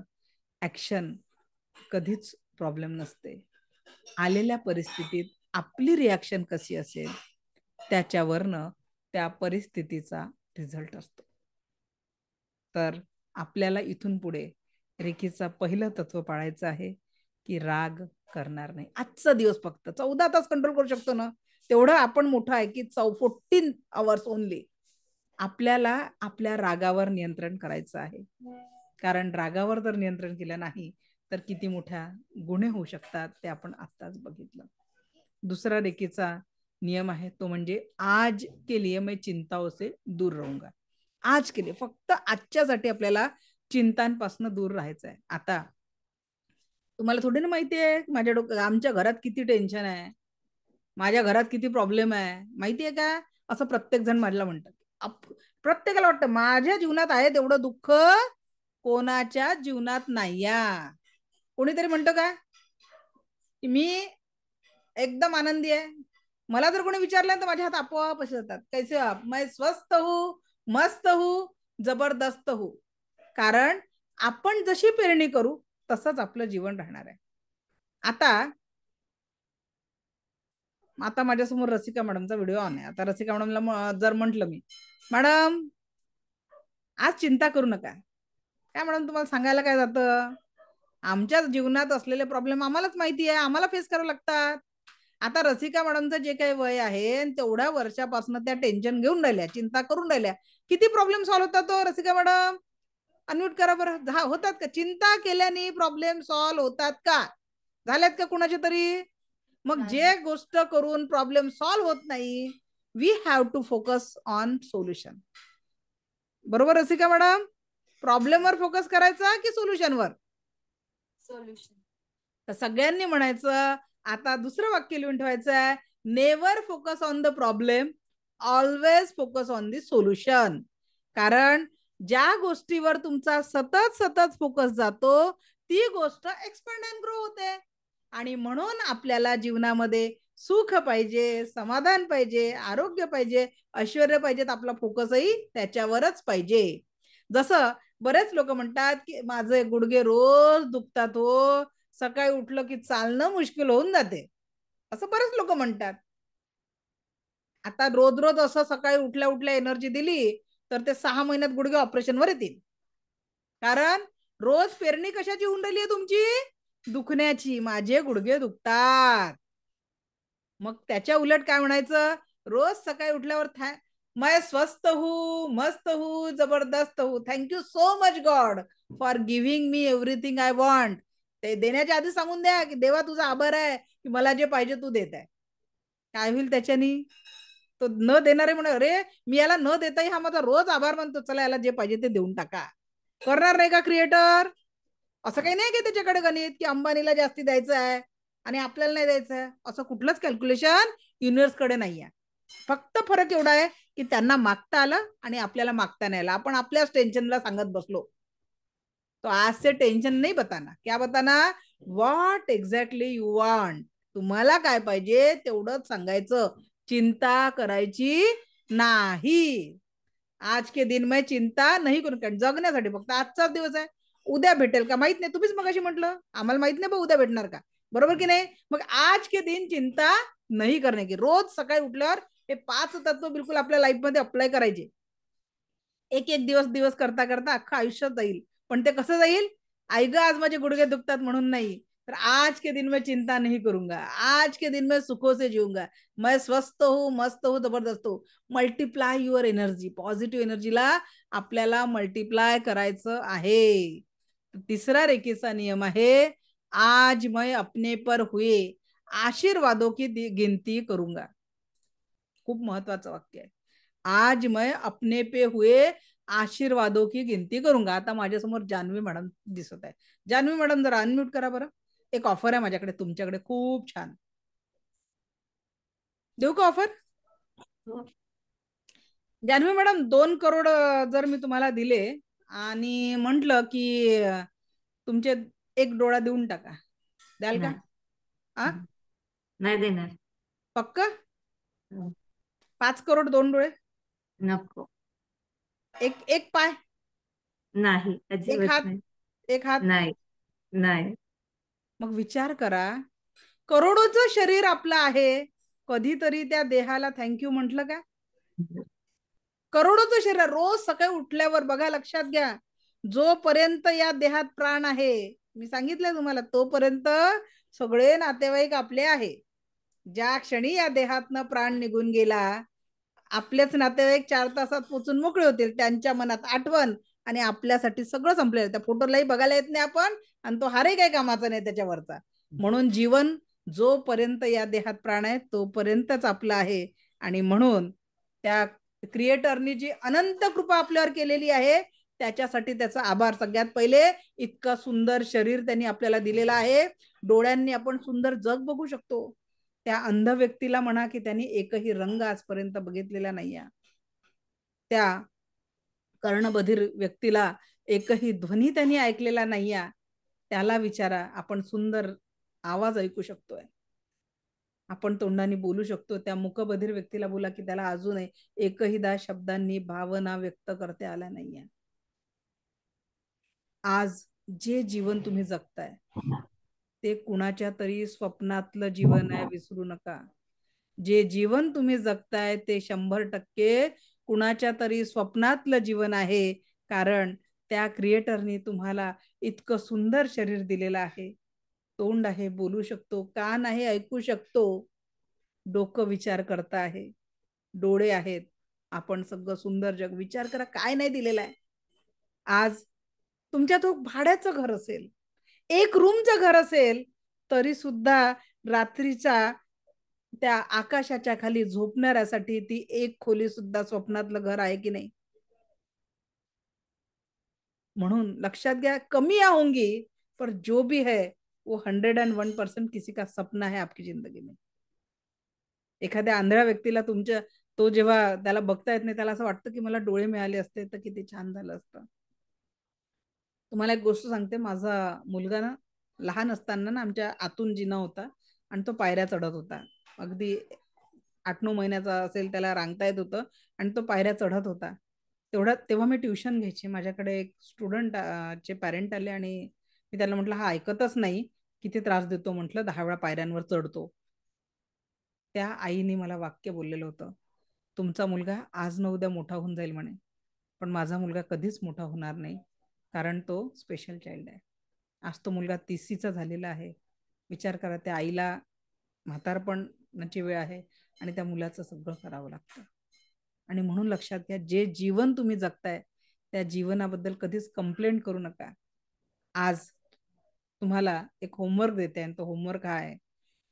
ऍक्शन कधीच प्रॉब्लेम नसते. आलेल्या परिस्थितीत आपली रिॲक्शन कशी असेल त्याच्यावरनं त्या परिस्थितीचा रिझल्ट असतो. तर आपल्याला इथून पुढे रेखीचा पहिलं तत्व पाळायचं आहे की राग करणार नाही. आजचा दिवस फक्त 14 तास कंट्रोल करू शकतो ना, तेवढं आपण मोठं आहे की 14 आवर्स ओनली आपल्याला आपल्या रागावर नियंत्रण करायचं आहे. कारण रागावर जर नियंत्रण केलं नाही तर किती मोठ्या गुन्हे होऊ शकतात ते आपण आत्ताच बघितलं. दुसरा रेखीचा नियम आहे तो म्हणजे आज के लिए मैं चिंताओं से दूर रहूंगा. आज के लिए, फक्त आजच्यासाठी आपल्याला चिंतांपासून दूर राहायचं आहे. आता तुम्हाला थोडी ना माहिती आहे माझ्या आमच्या घरात किती टेन्शन आहे, माझ्या घरात किती प्रॉब्लेम आहे, माहिती आहे का? असं प्रत्येक जण मला म्हणतात. प्रत्येकाला वाटतं माझ्या जीवनात आहे तेवढं दुःख कोणाच्या जीवनात नाही. कोणीतरी म्हणतो का की मी एकदम आनंदी आहे? मला जर कोणी विचारलं तर माझ्या हात आपोआप असे जातात. कैसे आप? मैं स्वस्थ हूं, मस्त हूं, जबरदस्त हूं. कारण आपण जशी पेरणी करू तसंच आपलं जीवन राहणार आहे. आता आता माझ्यासमोर रसिका मॅडमचा व्हिडिओ ऑन आहे. आता रसिका मॅडमला जर म्हटलं मी, मॅडम आज चिंता करू नका, काय मॅडम तुम्हाला सांगायला काय जातं? आमच्या जीवनात असलेले प्रॉब्लेम आम्हालाच माहिती आहे, आम्हाला फेस करावे लागतात. आता रसिका मॅडमचं जे काही वय आहे तेवढ्या वर्षापासून त्या टेन्शन घेऊन राहिल्या, चिंता करून राहिल्या. किती प्रॉब्लेम सॉल्व्ह होतात तो रसिका मॅडम? अनम्यूट करा बरं. हा, होतात का? चिंता केल्याने प्रॉब्लेम सॉल्व्ह होतात का? झाल्यात का कुणाचे तरी? मग जे गोष्ट करून प्रॉब्लेम सॉल्व्ह होत नाही, we have to focus on solution. बरोबर रसिका मॅडम? प्रॉब्लेमवर फोकस करायचा की सोल्युशनवर? सोल्युशन. तर सगळ्यांनी म्हणायचं, आता दुसरं वाक्य लिहून ठेवायचं आहे, never focus on the problem, always focus on the solution. कारण ज्या गोष्टीवर तुमचा सतत सतत फोकस जातो ती गोष्ट एक्सपॅन्ड अँड ग्रो होते. आणि म्हणून आपल्याला जीवनामध्ये सुख पाहिजे, समाधान पाहिजे, आरोग्य पाहिजे, ऐश्वर्य पाहिजेत, आपला फोकसही त्याच्यावरच पाहिजे. जसं बरेच लोक म्हणतात की माझे गुडघे रोज दुखतात हो, सकाळी उठलं की चालणं मुश्किल होऊन जाते, असं बरेच लोक म्हणतात. आता रोज रोज असं सकाळी उठल्या उठल्या एनर्जी दिली तर ते 6 महिन्यात गुडघे ऑपरेशनवर येतील. कारण रोज पेरणी कशाची होऊन राहिली आहे तुमची? दुखण्याची. माझे गुडघे दुखतात. मग त्याच्या उलट काय म्हणायचं? रोज सकाळी उठल्यावर मैं स्वस्थ हूं, मस्त हूं, जबरदस्त हूं. Thank you so much God for giving me everything I want. ते देण्याच्या आधी सांगून द्या की देवा तुझा आभार आहे की मला जे पाहिजे तू देत आहे. काय होईल त्याच्यानी? तो न देणारे म्हणा, अरे मी याला न देताही हा माझा रोज आभार मानतो, चला याला जे पाहिजे ते देऊन टाका. करणार नाही का क्रिएटर? असं काही नाही की त्याच्याकडे गणित की अंबानीला जास्ती द्यायचं आहे आणि आपल्याला नाही द्यायचं आहे, असं कुठलंच कॅल्क्युलेशन युनिव्हर्स कडे नाही आहे. फक्त फरक एवढा आहे की त्यांना मागता आलं आणि आपल्याला मागता नाही आलं. आपण आपल्याच टेन्शनला सांगत बसलो. तो आज से टेन्शन नाही बताना. क्या बताना? What exactly you want. तुम्हाला काय पाहिजे तेवढंच सांगायचं, चिंता करायची नाही. आज के दिन में चिंता नाही करू. जगण्यासाठी फक्त आजचाच दिवस आहे, उद्या भेटेल का माहित नाही. तुम्हीच मगाशी म्हटलं आम्हाला माहित नाही बा उद्या भेटणार का, बरोबर की नाही? मग आज के दिन चिंता नाही करणे की रोज सकाळी उठल्यावर हे 5 तत्व बिलकुल आपल्या लाईफ मध्ये अप्लाय करायचे. एक एक दिवस दिवस करता करता अख्खं आयुष्य जाईल. पण ते कसं जाईल? आई ग आज माझे गुडघे दुखतात म्हणून नाही, तर आज के दिन में चिंता नहीं करूंगा, आज के दिन में सुखों से जीऊंगा, मैं स्वस्थ हूँ, मस्त हूँ, जबरदस्त हूँ. Multiply your energy. पॉझिटिव्ह एनर्जीला आपल्याला मल्टिप्लाय करायचं आहे. तिसरा रेकीचा नियम आहे, आज मैं अपने पर हुए आशीर्वादों की गिनती करूंगा. खूप महत्वाचं वाक्य आहे. आज मैं अपने पे हुए आशीर्वादों की गिनती करूंगा. आता माझ्यासमोर जान्हवी मॅडम दिसत आहे. जान्हवी मॅडम जरा अनम्यूट करा बरं. एक ऑफर आहे माझ्याकडे तुमच्याकडे खूप छान. देऊ का ऑफर? जान्हवी मॅडम 2 करोड जर मी तुम्हाला दिले आणि म्हटलं की तुमचे एक डोळा देऊन टाका, द्याल का? नाही देणार. पक्का? 5 करोड 2 डोळे नको. एक एक पाय नाही, एक अजिबात हात नाही. एक हात नाही नाही. मग विचार करा, करोडोचं शरीर आपलं आहे, कधीतरी त्या देहाला थँक्यू म्हटलं का? करोडोचं शरीर रोज सकाळी उठल्यावर बघा, लक्षात घ्या, जोपर्यंत या देहात प्राण आहे, मी सांगितलं तुम्हाला, तोपर्यंत सगळे नातेवाईक आपले आहे. ज्या क्षणी या देहातनं प्राण निघून गेला, आपलेच नातेवाईक 4 तासात पोचून मोकळे होतील. त्यांच्या मनात आठवण आणि आपल्यासाठी सगळं संपलेलं. त्या फोटोलाही बघायला येत नाही आपण, आणि तो हारही काही कामाचा नाही त्याच्यावरचा. म्हणून जीवन जोपर्यंत या देहात प्राण आहे तोपर्यंतच आपलं आहे. आणि म्हणून त्या क्रिएटरनी जी अनंत कृपा आपल्यावर केलेली आहे त्याच्यासाठी त्याचा आभार. सगळ्यात पहिले इतकं सुंदर शरीर त्यांनी आपल्याला दिलेलं आहे. डोळ्यांनी आपण सुंदर जग बघू शकतो. त्या अंध व्यक्तीला म्हणा की त्यांनी एकही रंग आजपर्यंत बघितलेला नाही. त्या कर्णबधीर व्यक्तीला एकही ध्वनी त्यांनी ऐकलेला नाही. त्याला विचारा, आपण सुंदर आवाज ऐकू शकतोय, आपण तोंडाने बोलू शकतो. त्या मुकबधीर व्यक्तीला बोला की त्याला अजूनही एकहीदा शब्दांनी भावना व्यक्त करता आल्या नाहीये. आज जे जीवन तुम्ही जगताय ते कुणाच्या तरी स्वप्नातलं जीवन आहे, विसरू नका. जे जीवन तुम्ही जगताय ते 100% कुणाच्या तरी स्वप्नातलं जीवन आहे. कारण त्या क्रिएटरनी तुम्हाला इतकं सुंदर शरीर दिलेलं आहे. तोंड आहे, बोलू शकतो, कान आहे, ऐकू शकतो, डोकं विचार करता आहे, डोळे आहेत, आपण सगळं सुंदर जग. विचार करा काय नाही दिलेलं आहे. आज तुमच्या तो भाड्याचं घर असेल, एक रूमचं घर असेल, तरी सुद्धा रात्रीच्या त्या आकाशाच्या खाली झोपणाऱ्यासाठी ती एक खोली सुद्धा स्वप्नातलं घर आहे की नाही? म्हणून लक्षात घ्या, कमी आऊंगी पर जो भी है वो 101% किसी का सपना है आपकी जिंदगी में. एखाद्या आंधळ्या व्यक्तीला तुमच्या, तो जेव्हा त्याला बघता येत नाही त्याला असं वाटतं की मला डोळे मिळाले असते तर किती छान झालं असतं. तुम्हाला एक गोष्ट सांगते, माझा मुलगा ना लहान असताना ना आमच्या आतून जिना होता आणि तो पायऱ्या चढत होता. अगदी 8-9 महिन्याचा असेल, त्याला रांगता येत होतं आणि तो पायऱ्या चढत होता. तेव्हा मी ट्युशन घ्यायची. माझ्याकडे एक स्टुडंट चे पॅरेंट आले आणि मी त्याला म्हटलं, हा ऐकतच नाही, किती त्रास देतो म्हटलं, 10 वेळा पायऱ्यांवर चढतो. त्या आईने मला वाक्य बोललेलं होतं, तुमचा मुलगा आज न उद्या मोठा होऊन जाईल म्हणे, पण माझा मुलगा कधीच मोठा होणार नाही, कारण तो स्पेशल चाइल्ड आहे. आज तो मुलगा 30चा झालेला आहे. विचार करा, त्या आईला म्हातारपणाची वेळ आहे आणि त्या मुलाचं सगळं करावं लागतं. आणि म्हणून लक्षात घ्या, जे जीवन तुम्ही जगताय त्या जीवनाबद्दल कधीच कंप्लेंट करू नका. आज तुम्हाला एक होमवर्क देते आणि तो होमवर्क हा आहे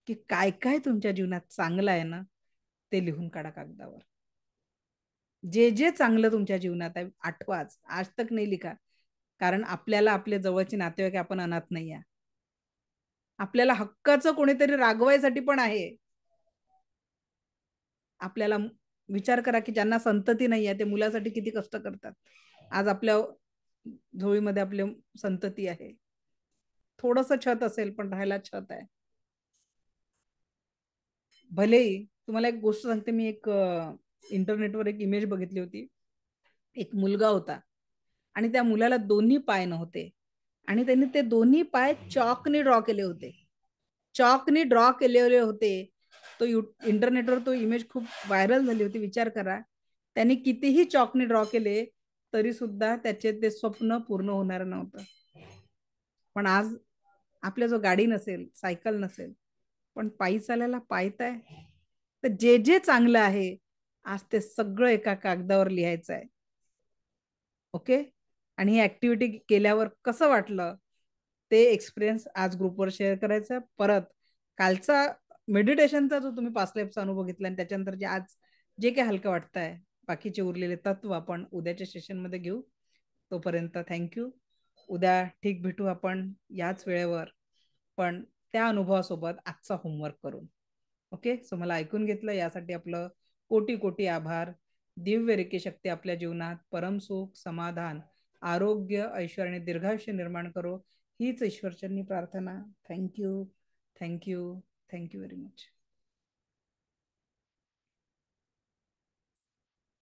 की काय काय तुमच्या जीवनात चांगलं आहे ना ते लिहून काढा कागदावर. जे जे चांगलं तुमच्या जीवनात आहे आठवाच, आज तक नाही लिखा. कारण आपल्याला आपले जवळचे नातेवाईक, आपण अनाथ नाही आहे. आपल्याला हक्काचं कोणीतरी रागवायसाठी पण आहे. आपल्याला विचार करा की ज्यांना संतती नाही आहे ते मुलासाठी किती कष्ट करतात. आज आपल्या झोळीमध्ये आपले संतती आहे. थोडंसं छत असेल पण राहायला छत आहे. भलेही तुम्हाला एक गोष्ट सांगते, मी एक इंटरनेटवर एक इमेज बघितली होती. एक मुलगा होता आणि त्या मुलाला दोन्ही पाय नव्हते आणि त्यांनी ते दोन्ही पाय चॉकने ड्रॉ केले होते. चॉकने ड्रॉ केलेले होते. तो इंटरनेटवर तो इमेज खूप व्हायरल झाली होती. विचार करा, त्यांनी कितीही चॉकने ड्रॉ केले तरी सुद्धा त्याचे ते स्वप्न पूर्ण होणार नव्हतं. पण आज आपल्या जो गाडी नसेल, सायकल नसेल, पण पायी चालायला पायताय, तर जे जे चांगलं आहे आज ते सगळं एका कागदावर लिहायचं आहे. ओके. आणि ही ऍक्टिव्हिटी केल्यावर कसं वाटलं ते एक्सपिरियन्स आज ग्रुपवर शेअर करायचं. परत कालचा मेडिटेशनचा जो तुम्ही पास्ट लाईफचा अनुभव घेतला आणि त्याच्यानंतर जे आज जे काही हलकं वाटतंय, बाकीचे उरलेले तत्व आपण उद्याच्या सेशनमध्ये घेऊ. तोपर्यंत थँक्यू. उद्या ठीक भेटू आपण याच वेळेवर, पण त्या अनुभवासोबत आजचा होमवर्क करून. ओके. सो मला ऐकून घेतलं यासाठी आपलं कोटी कोटी आभार. दिव्य रेकी शक्ती आपल्या जीवनात परमसुख, समाधान, आरोग्य, ऐश्वर्य आणि दीर्घायुष्य निर्माण करो हीच ईश्वरचरणी प्रार्थना. Thank you, thank you, thank you very much.